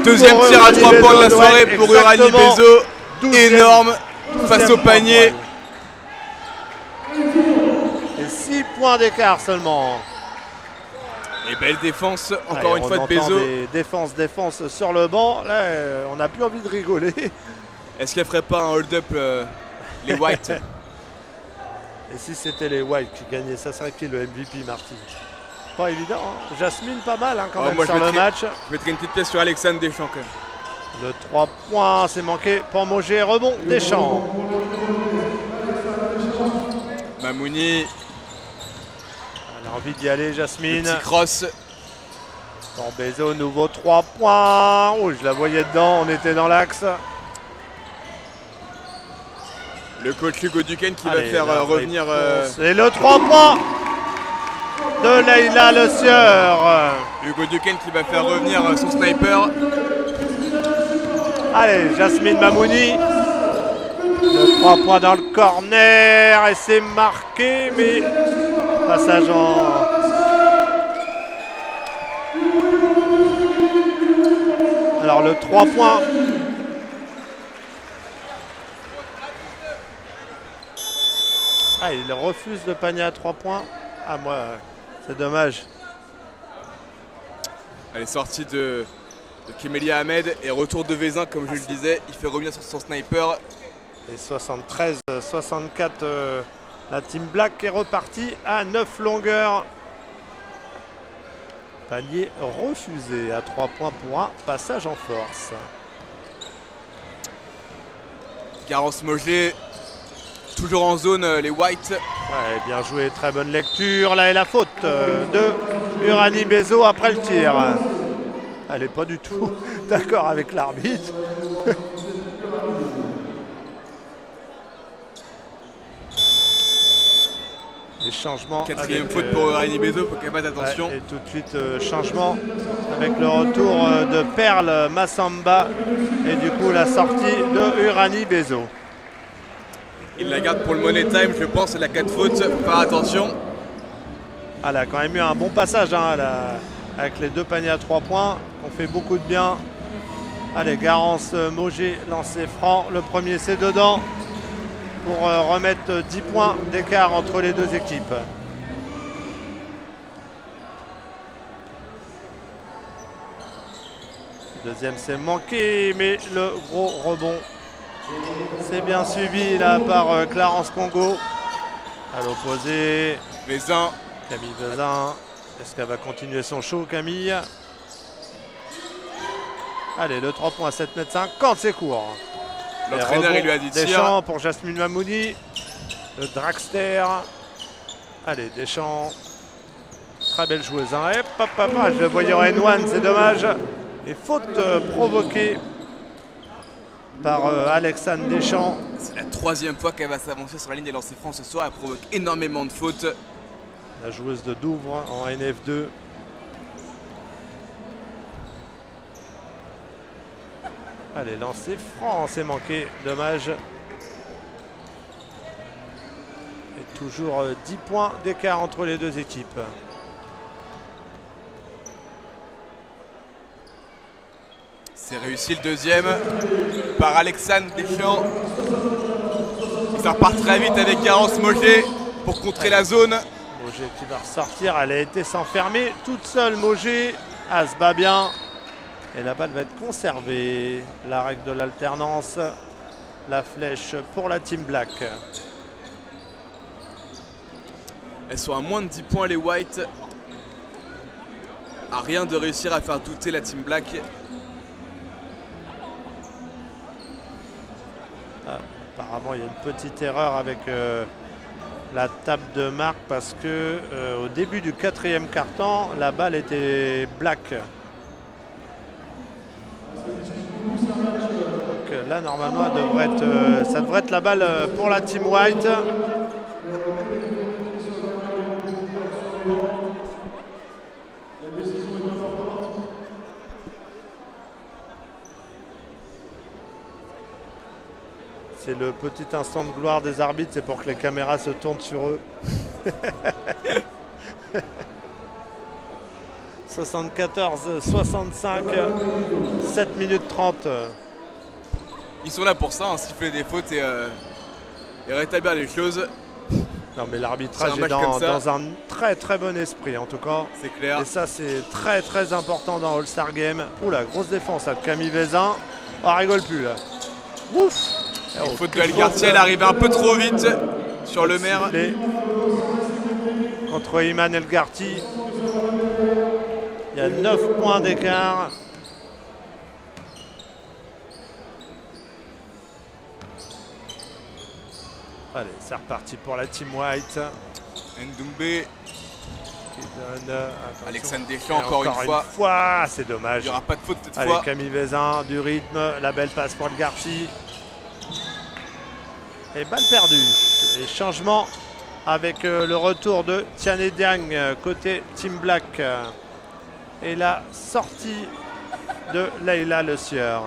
Deuxième pour tir à 3 points de la soirée ouais, pour Uranie Bezo. Énorme face au panier. Et 6 points d'écart seulement. Et belle défense, encore une fois de Bezo. Défense sur le banc. Là, on n'a plus envie de rigoler. Est-ce qu'elle ferait pas un hold-up les White? Et si c'était les White qui gagnaient, ça serait qui le MVP, Marty? Pas évident. Hein. Jasmine, pas mal hein, quand même moi, sur le match. Je mettrai une petite pièce sur Alexandre Deschamps quand même. Le 3 points, c'est manqué pour Mauger. Rebond Deschamps. Mamouni. Elle a envie d'y aller, Jasmine. Petit cross. Pour Bezo, nouveau 3 points. Oh, je la voyais dedans, on était dans l'axe. Le coach Hugo Duquesne qui va faire revenir. C'est le 3 points de Leïla Le Sieur. Hugo Duquesne qui va faire revenir son sniper. Allez, Jasmine Mamouni. Le 3 points dans le corner. Et c'est marqué, mais passage en. Alors le 3 points. Ah, il refuse le panier à 3 points. Ah, moi, c'est dommage. Elle est sortie de Kemelia Ahmed et retour de Vézin, comme je le disais. Il fait revenir sur son sniper. Et 73-64, la Team Black est repartie à 9 longueurs. Panier refusé à 3 points pour un passage en force. Garance Mauger. Toujours en zone, les White. Ouais, bien joué, très bonne lecture. Là est la faute de Uranie Bezo après le tir. Elle n'est pas du tout d'accord avec l'arbitre. Les changements. Quatrième faute pour Uranie Bezo, faut qu'elle fasse attention. Ouais, et tout de suite, changement avec le retour de Perle Massamba. Et du coup, la sortie de Uranie Bezo. Il la garde pour le money time, je pense, elle a 4 fautes, faut faire attention. Elle a quand même eu un bon passage hein, avec les 2 paniers à 3 points. On fait beaucoup de bien. Allez, Garance Mauger, lancé franc. Le premier, c'est dedans pour remettre 10 points d'écart entre les deux équipes. Deuxième, c'est manqué, mais le gros rebond. C'est bien suivi là par Clarence Congo. À l'opposé, Vézin. Camille Vezin. Est-ce qu'elle va continuer son show, Camille? Allez, le 3 points à 7,50 m, c'est court. L'entraîneur, il lui a dit tir. Deschamps pour Jasmine Mamouni. Le dragster. Allez, Deschamps. très belle joueuse. Hein. Et papa, je le voyais en N1, c'est dommage. Et faute provoquée par Alexandre Deschamps. C'est la 3e fois qu'elle va s'avancer sur la ligne des lancers francs ce soir. Elle provoque énormément de fautes. La joueuse de Douvres en NF2. Allez, lancer franc, c'est manqué, dommage. Et toujours 10 points d'écart entre les deux équipes. C'est réussi le deuxième par Alexandre Deschamps. Ça repart très vite avec Garance Moget pour contrer la zone. Moget qui va ressortir, elle a été s'enfermer toute seule. Moget, elle se bat bien. Et la balle va être conservée. La règle de l'alternance. La flèche pour la Team Black. Elles sont à moins de 10 points les Whites. À rien de réussir à faire douter la Team Black. Apparemment, il y a une petite erreur avec la table de marque parce que au début du 4e quart-temps, la balle était black. Donc là, normalement, ça devrait être la balle pour la Team White. C'est le petit instant de gloire des arbitres, c'est pour que les caméras se tournent sur eux. 74-65, 7 minutes 30. Ils sont là pour ça, hein, siffler des fautes et rétablir les choses. Non mais l'arbitrage est est dans un très très bon esprit en tout cas. C'est clair. Et ça c'est très très important dans All-Star Game. Oula, grosse défense là de Camille Vézin. Oh, elle rigole plus là. Ouf. Faute de Elgarty, elle arrive un peu trop vite sur le maire. Contre Iman Elgarty. Il y a 9 points d'écart. Allez, c'est reparti pour la Team White. Ndoumbe. Qui donne, Alexandre Deschamps encore une fois. C'est dommage. Il n'y aura pas de faute cette Allez, fois. Camille Vézin, du rythme. La belle passe pour Elgarty. Et balle perdue. Et changement avec le retour de Tiane Diang côté Team Black. Et la sortie de Leïla Le Sieur.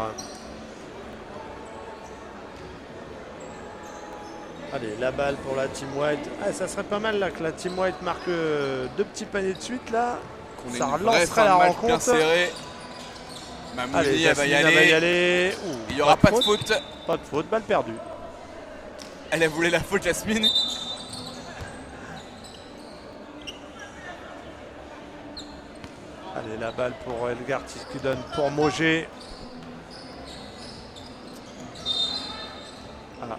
Allez, la balle pour la Team White. Ah, ça serait pas mal là que la Team White marque 2 petits paniers de suite là. Ça relancerait la rencontre. Bien serré. Allez, elle va y aller. Il n'y aura pas de faute. Pas de faute, balle perdue. Elle a voulu la faute, Jasmine. Allez, la balle pour Elgarty qui donne pour Moget. Ah,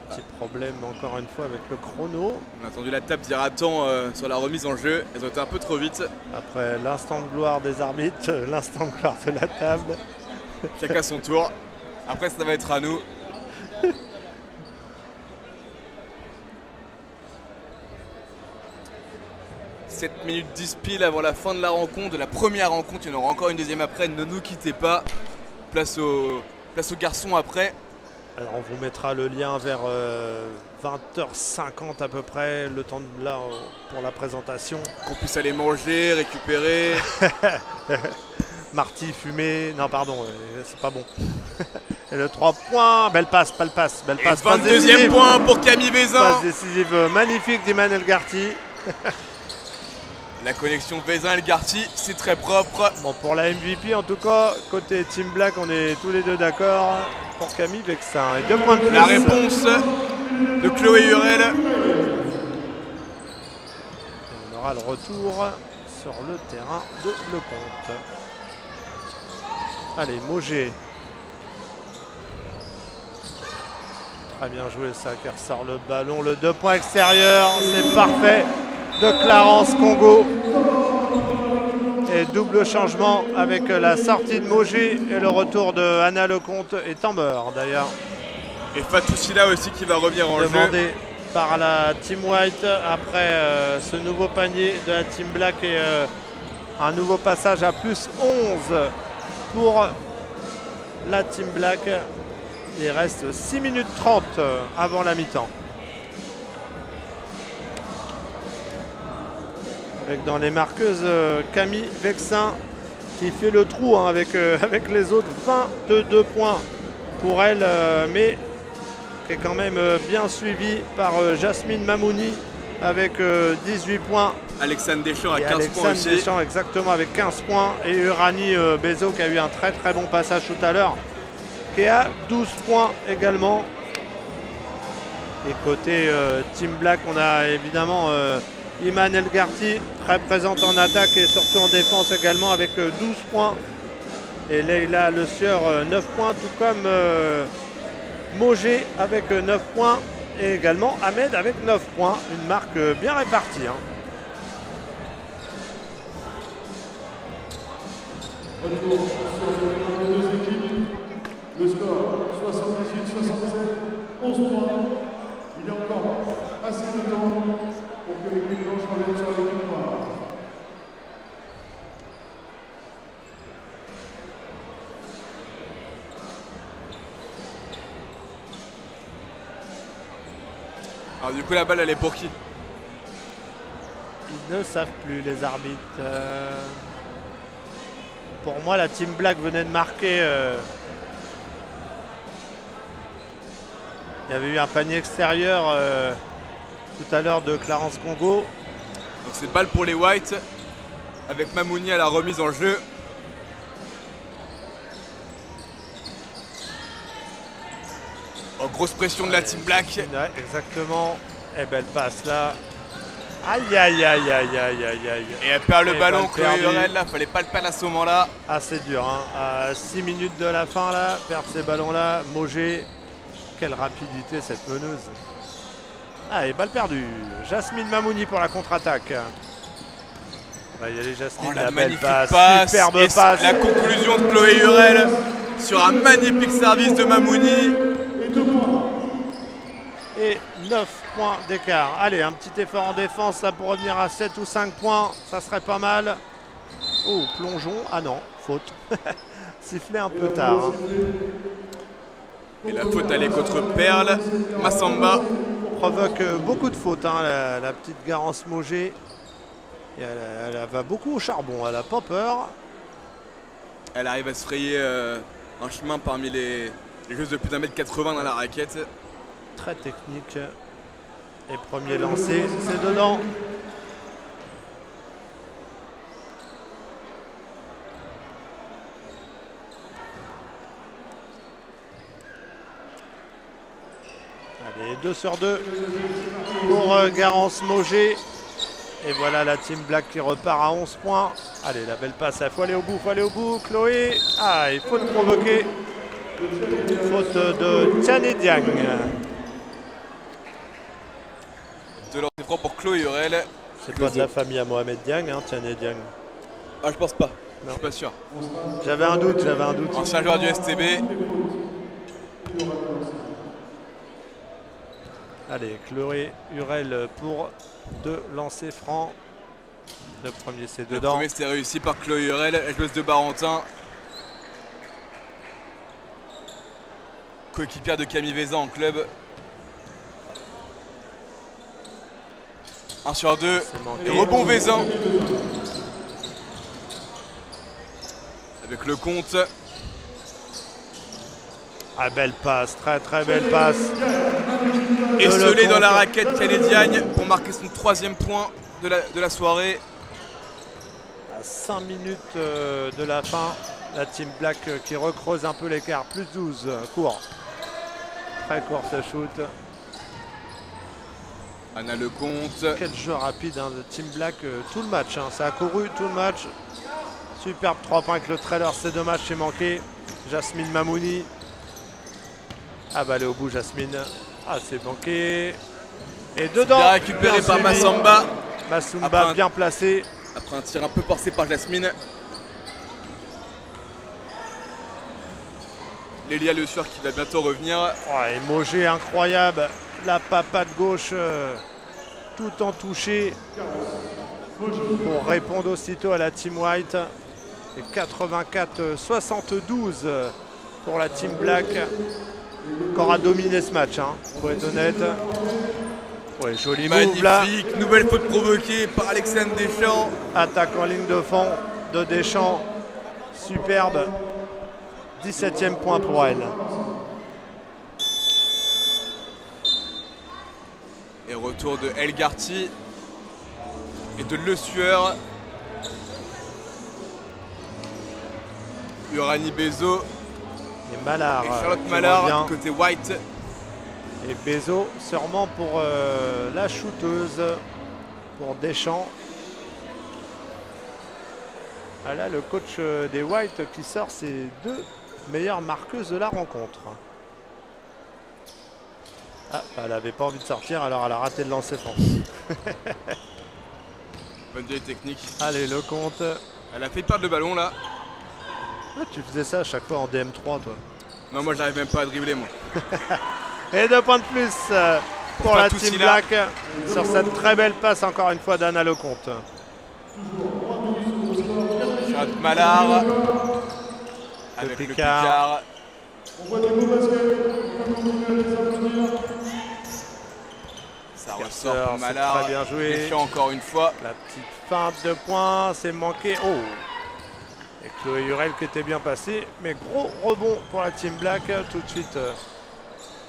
petit problème encore une fois avec le chrono. On a attendu la table dire attends sur la remise en jeu. Elles ont été un peu trop vite. Après l'instant de gloire des arbitres, l'instant de gloire de la table. Chacun son tour. Après, ça va être à nous. 7 minutes 10 pile avant la fin de la rencontre, de la première rencontre. Il y en aura encore une deuxième après. Ne nous quittez pas. Place aux garçons après. Alors on vous mettra le lien vers 20h50 à peu près, le temps de là pour la présentation. Qu'on puisse aller manger, récupérer. Marty fumé, non pardon, c'est pas bon. Et le 3 points, belle passe. 22e point pour Camille Vézin. Passe décisive magnifique d'Iman Elgarty. La connexion Vézin-Elgarty, c'est très propre. Bon, pour la MVP en tout cas, côté Team Black, on est tous les deux d'accord. Pour Camille Vexin. Et 2 points de plus. La réponse de Chloé Hurel. On aura le retour sur le terrain de Lecomte. Allez, Moget. Très bien joué ça qui ressort le ballon. Le 2 points extérieur, c'est parfait de Clarence Congo. Et double changement avec la sortie de Moget et le retour de Anna Lecomte et Tamber d'ailleurs. Et Fatou Silla aussi qui va revenir en Demandé jeu. par la Team White après ce nouveau panier de la Team Black et un nouveau passage à plus 11 pour la Team Black. Il reste 6 minutes 30 avant la mi-temps. Avec dans les marqueuses Camille Vexin qui fait le trou hein, avec les autres. 22 points pour elle, mais qui est quand même bien suivi par Jasmine Mamouni avec 18 points. Alexandre Deschamps à 15 points Alexandre aussi. Deschamps exactement avec 15 points. Et Urani Bezo qui a eu un très très bon passage tout à l'heure, qui est à 12 points également. Et côté Team Black, on a évidemment Iman Elgarty, très présente en attaque et surtout en défense également avec 12 points. Et Leila Le Sieur, 9 points, tout comme Mogé avec 9 points. Et également Ahmed avec 9 points. Une marque bien répartie. Hein. Le score 78-67, 11 points. Il y a encore assez de temps pour que l'équipe blanche revienne sur l'équipe noire. Alors du coup la balle elle est pour qui? Ils ne savent plus les arbitres. Pour moi la Team Black venait de marquer. Il y avait eu un panier extérieur tout à l'heure de Clarence Congo. Donc c'est balle pour les Whites avec Mamouni à la remise en jeu. Oh, grosse pression de la Team Black. Ouais, exactement. Et belle passe là. Aïe aïe aïe aïe aïe aïe aïe. Et elle perd le Et ballon, balle Chloé perdue. Hurel là, fallait pas le perdre à ce moment-là. Ah c'est dur hein. À 6 minutes de la fin là, perdre ces ballons là. Mogé. Quelle rapidité cette meneuse. Ah et balle perdue. Jasmine Mamouni pour la contre-attaque. Va y aller Jasmine, Oh, la belle magnifique passe, passe. superbe Et passe. la conclusion de Chloé Hurel sur un magnifique service de Mamouni. Et 9 points d'écart. Allez, un petit effort en défense là pour revenir à 7 ou 5 points. Ça serait pas mal. Oh, plongeon. Ah non, faute. Sifflé un peu tard. Hein. Et la faute elle est contre Perle. Massamba. Provoque beaucoup de fautes, hein, la petite Garance Mogé. Et elle va beaucoup au charbon, elle n'a pas peur. Elle arrive à se frayer un chemin parmi les joueuses de plus d'1 m 80 dans la raquette. Très technique. Et premier lancé, c'est dedans. Allez, 2 sur 2 pour Garance Mogé. Et voilà la Team Black qui repart à 11 points. Allez, la belle passe, il faut aller au bout, Chloé. Ah, il faut le provoquer. Faute de Tiane Diang. De lancer franc pour Chloé Hurel. C'est pas de la famille à Mohamed Diang, hein, Tiane Diang. Ah je pense pas, Non. je suis pas sûr. J'avais un doute. Ancien joueur du STB. Allez, Chloé Hurel pour 2 lancers francs. Le premier, c'est Le dedans. premier c'était réussi par Chloé Hurel, la joueuse de Barentin. Coéquipière de Camille Vezin en club. 1 sur 2. C'est manqué. Et rebond Vezin. Avec le compte. Ah, belle passe, très très belle passe. Esselé dans la compte. raquette canadienne pour marquer son 3e point de la soirée. À 5 minutes de la fin, la Team Black qui recreuse un peu l'écart. Plus 12, court. Très court ce shoot. Anna Lecomte. Quel jeu rapide hein, de Team Black tout le match. Hein. Ça a couru tout le match. Superbe 3 points avec le trailer. C'est dommage, c'est manqué. Jasmine Mamouni. Ah bah elle est au bout Jasmine. Ah c'est manqué. Et dedans. Bien récupéré par suivi. Massamba. Massumba Après un- bien placé. Après un tir un peu forcé par Jasmine. Lélia Le Sueur qui va bientôt revenir. Oh, et Mogé incroyable. la papade gauche tout en touché pour répondre aussitôt à la Team White. Et 84-72 pour la Team Black. Encore à dominer ce match, hein, pour être honnête. Ouais, joli move là. Magnifique, nouvelle faute provoquée par Alexandre Deschamps. Attaque en ligne de fond de Deschamps. Superbe. 17e point pour elle. Et retour de Elgarty et de Le Sueur. Uranie Bezo Et Mallard. et Charlotte qui Mallard revient. côté White. Et Bezo sûrement pour la shooteuse pour Deschamps. Ah là, le coach des White qui sort ses 2 meilleures marqueuses de la rencontre. Ah, elle n'avait pas envie de sortir, alors elle a raté le lancer franc. Bonne vieille technique. Allez, le compte. Elle a fait perdre le ballon là. Ah, tu faisais ça à chaque fois en DM3, toi. Non, moi j'arrive même pas à dribbler moi. Et 2 points de plus pour la Fatoussi Team là. Black sur cette très belle passe encore une fois d'Anna Lecomte. Charlotte Mallard avec le Picard. Picard. Ça ressort Casseur, pour c'est Mallard. très bien joué. Deschamps encore une fois. La petite feinte de poing, c'est manqué. Oh! Et Chloé Hurel qui était bien passé, mais gros rebond pour la Team Black. Tout de suite,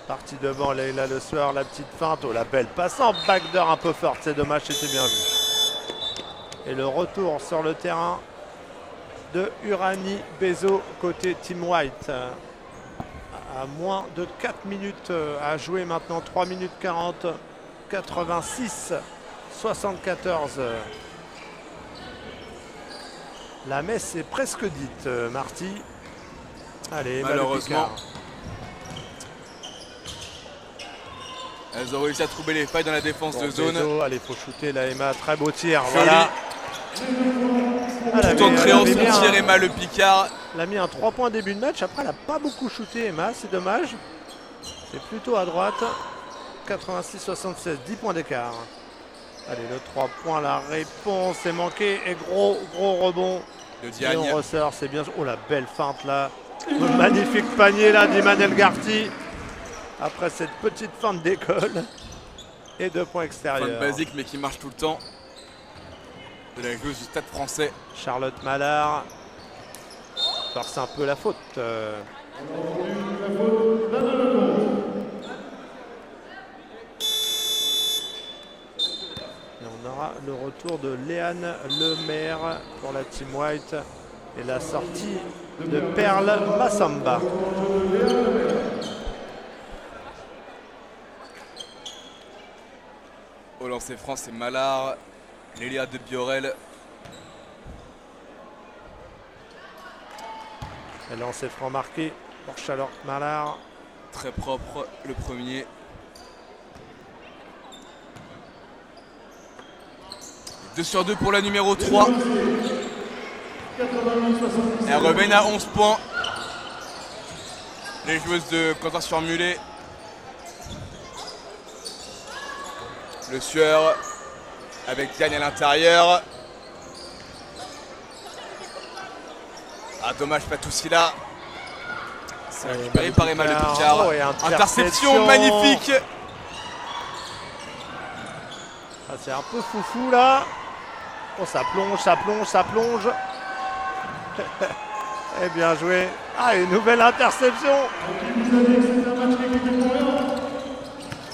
partie devant Leila Le Sueur, la petite feinte. Oh, la belle passe en backdoor un peu forte, c'est dommage, c'était bien vu. Et le retour sur le terrain de Uranie Bezo côté Team White. À moins de 4 minutes à jouer maintenant, 3 minutes 40, 86, 74. La messe est presque dite, Marty. Allez, Malheureusement. Picard. Elles ont réussi à trouver les failles dans la défense Bon, de zone. Bezo, allez, faut shooter la Emma, très beau tir. Joli. Voilà. Tout en créant son tir, Emma Le Picard. Elle a mis un 3 points début de match. Après, elle n'a pas beaucoup shooté, Emma. C'est dommage. C'est plutôt à droite. 86-76, 10 points d'écart. Allez, le 3 points, la réponse est manquée. Et gros rebond. De Et Diagne. on ressort, c'est bien. Oh, la belle feinte là. Le magnifique panier là d'Emmanuel Garty. Après cette petite feinte d'école. Et 2 points Fin extérieurs. de basique mais qui marche tout le temps. De la joueuse du Stade Français. Charlotte Mallard force un peu la faute. Et on aura le retour de Léane Lemaire pour la Team White et la sortie de Perle Massamba. Au lancer franc, c'est Mallard. Lélia de Biorel. Elle lance franc marqué pour Charlotte Mallard. Très propre, le premier. « 2 sur 2 pour la numéro 3. Elle revient à 11 points. Les joueuses de Quentin sur Mulet. Le Sueur avec Diagne à l'intérieur. Ah dommage, Patoussi là. C'est récupéré par Emma Le Picard. Oh, et Interception magnifique. Ah, c'est un peu foufou là. Oh, ça plonge. Et bien joué. Ah, une nouvelle interception.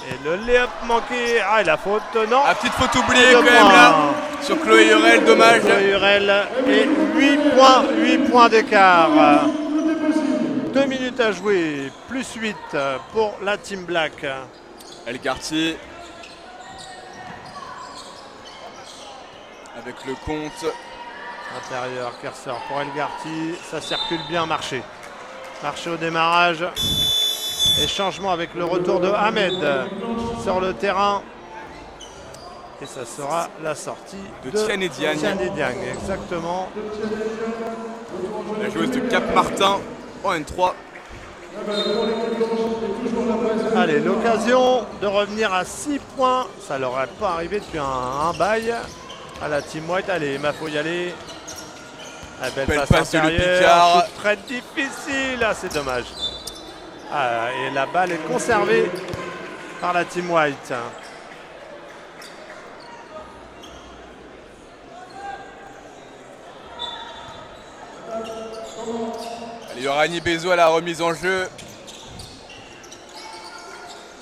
Et le lay-up manqué. Ah, et la faute, non. La petite faute oubliée Deux quand même points. là. Sur Chloé Hurel, dommage. Chloé Hurel et 8 points d'écart. 2 minutes à jouer, plus 8 pour la Team Black. Elgarty. Avec le compte. Intérieur, Kerser pour Elgarty. Ça circule bien, marché au démarrage. Et changement avec le retour de Ahmed sur le terrain. Et ça sera la sortie De de Tiane et Diagne. Tiane et Diagne, exactement. La joueuse de Cap Martin en N3. Allez, l'occasion de revenir à 6 points. Ça leur est pas arrivé depuis un bail à la Team White. Allez, il faut y aller. La belle passe de Le intérieure. Picard. Shoot très difficile. Ah, c'est dommage. Ah, et la balle est conservée par la Team White. Allez, Urani Bezo à la remise en jeu.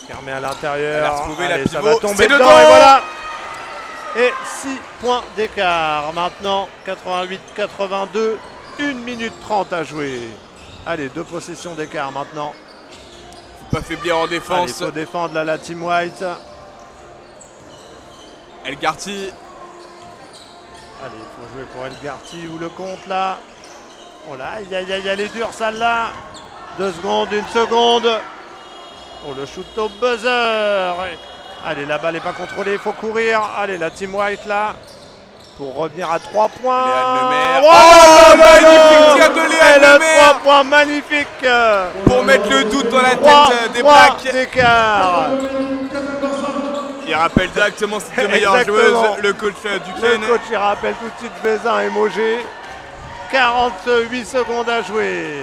Qui remet à Elle a l'intérieur. retrouvé Allez, la ça pivot. va tomber C'est dedans dedans. et voilà. Et 6 points d'écart maintenant. 88-82. 1 minute 30 à jouer. Allez, 2 possessions d'écart maintenant. Faut pas faiblir en Allez, défense. faut défendre là, la Team White. Elgarty. Allez, il faut jouer pour Elgarty ou le compte là. Oh là, aïe aïe aïe, elle est dure celle-là. 2 secondes, 1 seconde. Oh, le shoot au buzzer. Allez, la balle n'est pas contrôlée, il faut courir. Allez, la Team White là. Pour revenir à 3 points. Léa Lemaire. Oh, magnifique tir de Léa Et le Lemaire 3 points magnifique. pour mettre le doute dans la 3 tête des Blacks. d'écart. Il rappelle directement ses deux meilleures Exactement. joueuses, le coach Duquesne. Le coach il rappelle tout de suite Vézin et Mogé. 48 secondes à jouer.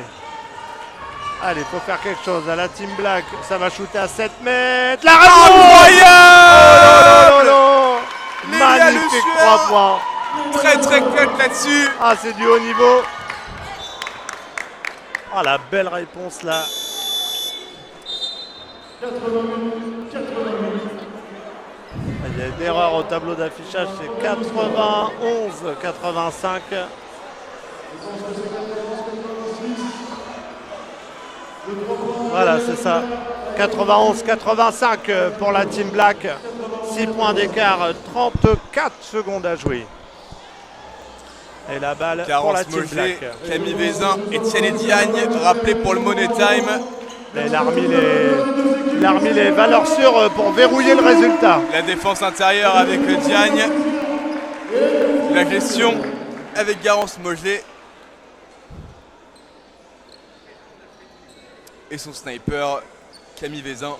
Allez, il faut faire quelque chose. À la Team Black, ça va shooter à 7 mètres. La Incroyable. Lélia Magnifique Le 3 Sueur. points. Très très cut là-dessus. Ah, c'est du haut niveau. Ah, la belle réponse là. Il y a une erreur au tableau d'affichage, c'est 91-85. Voilà, c'est ça. 91-85 pour la Team Black. 6 points d'écart, 34 secondes à jouer. Et la balle pour Carence la Team Mogé, Black. Camille Vézin, Etienne Diagne, rappelé pour le Money Time. Et il a remis les valeurs sûres pour verrouiller le résultat. La défense intérieure avec Diagne. La gestion avec Garance Mogé. Et son sniper, Camille Vézin.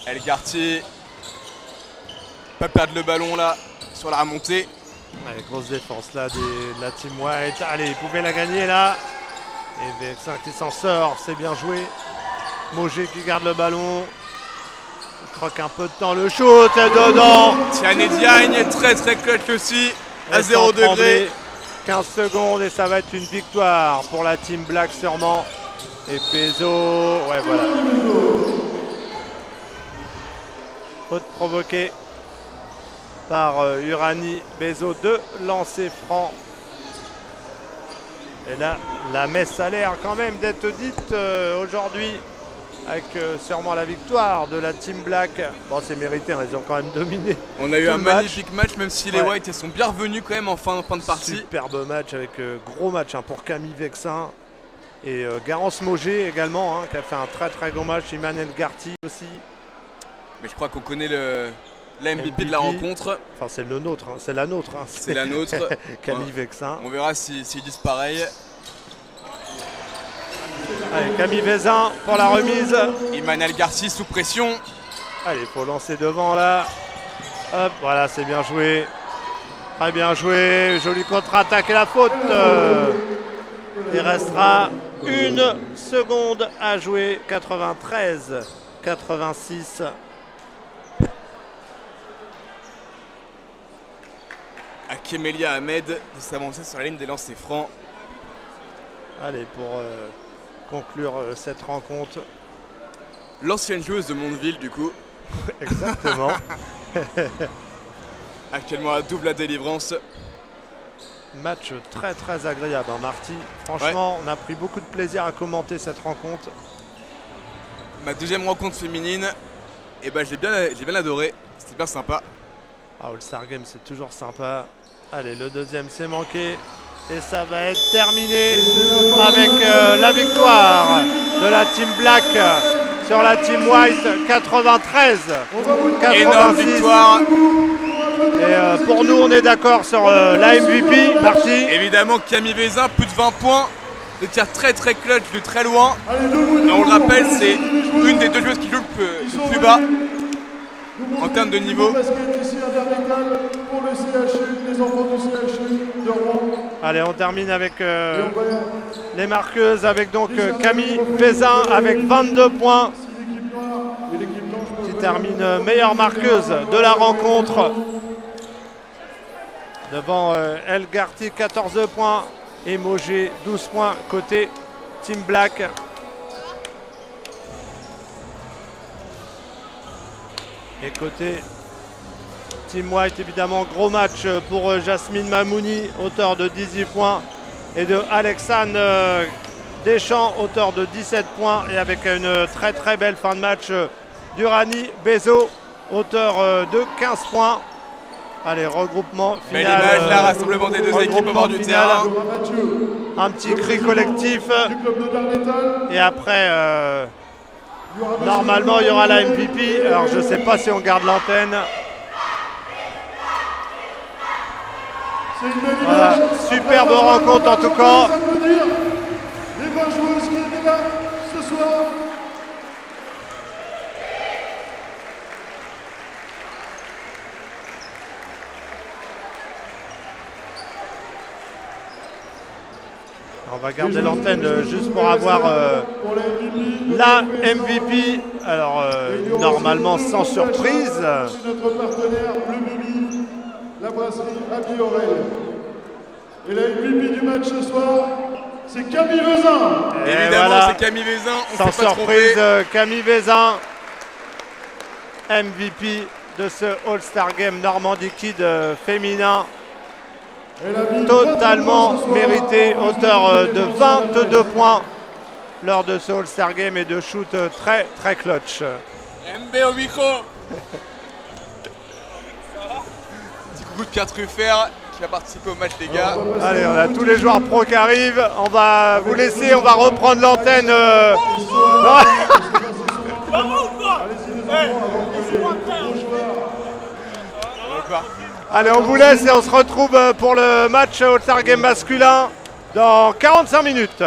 Elgarty. Pas perdre le ballon là sur la remontée. Allez, grosse défense là de la Team White. Allez, il pouvait la gagner là. Et VF5 qui s'en sort, c'est bien joué. Mogé qui garde le ballon. Il croque un peu de temps, le shoot est dedans. Tiane Diagne, très très clutch aussi, à Et 0 sans degré. trembler. 15 secondes et ça va être une victoire pour la Team Black sûrement. Et Peso, ouais voilà. Faute provoquée par Urani. Bezo, 2 lancers francs. Et là, la messe a l'air quand même d'être dite aujourd'hui avec sûrement la victoire de la Team Black. Bon, c'est mérité, hein, ils ont quand même dominé. On a eu tout un le match. magnifique match, même si les Ouais. Whites elles sont bien revenus quand même en fin de partie. Superbe match avec gros match hein, pour Camille Vexin et Garance Mogé également, hein, qui a fait un très très gros match. Emmanuel Garty aussi. Mais je crois qu'on connaît la MVP de la rencontre. Enfin, c'est le nôtre, hein, c'est la nôtre. Hein, C'est la nôtre. Camille Ouais. Vexin. On verra s'ils disent pareil. Allez, Camille Vézin pour la remise. Emmanuel Garcia sous pression. Allez, il faut lancer devant là. Hop, voilà, c'est bien joué. Très bien joué. Jolie contre-attaque et la faute. Il restera 1 seconde à jouer. 93-86. Akemelia Ahmed de s'avancer sur la ligne des lancers francs. Allez, pour conclure cette rencontre. L'ancienne joueuse de Mondeville du coup. Exactement. Actuellement à double la délivrance. Match très très agréable, hein, Marty. Franchement, on a pris beaucoup de plaisir à commenter cette rencontre. Ma deuxième rencontre féminine. Et ben j'ai bien adoré. C'était bien sympa. Ah, All-Star Game, c'est toujours sympa. Allez, le deuxième, c'est manqué. Et ça va être terminé avec la victoire de la Team Black sur la Team White, 93. Énorme 86. victoire. Et pour nous, on est d'accord sur la MVP. Marty. Évidemment, Camille Vézin, plus de 20 points, des tirs très clutch de très loin. Et on le rappelle, c'est une des deux joueuses qui joue le plus bas en termes de niveau. Allez, on termine avec les marqueuses, avec donc Camille Vézin avec 22 points, qui termine meilleure marqueuse de la rencontre. Devant El Garti, 14 points, et Mogé, 12 points côté Team Black. Et côté Team White, évidemment, gros match pour Jasmine Mamouni, auteur de 18 points, et de Alexandre Deschamps, auteur de 17 points, et avec une très belle fin de match d'Urani Bezo, auteur de 15 points. Allez, regroupement Belle final. image, là, rassemblement des deux équipes au bord du terrain. Un petit cri collectif. Et après, normalement, il y aura la MVP. Alors, je ne sais pas si on garde l'antenne. Voilà, superbe rencontre en tout cas. Les 20 joueuses qui étaient là ce soir. On va garder l'antenne juste pour avoir la MVP. Alors, normalement sans surprise. Notre partenaire Bleu Mimi, la brasserie Happy Aurel. Et la MVP du match ce soir, c'est Camille Vézin. Évidemment, voilà. c'est Camille Vézin, on Sans s'est pas surprise, trompé. Camille Vézin, MVP de ce All-Star Game Normandie Kid féminin. Totalement mérité, auteur de 22 points lors de ce All-Star Game et de shoot très clutch. MB au micro. Petit coucou de Pierre Truffert qui va participer au match, les gars. Allez, on a tous les joueurs pro qui arrivent. On va vous laisser, on va reprendre l'antenne. Allez, on vous laisse et on se retrouve pour le match All-Star Game masculin dans 45 minutes.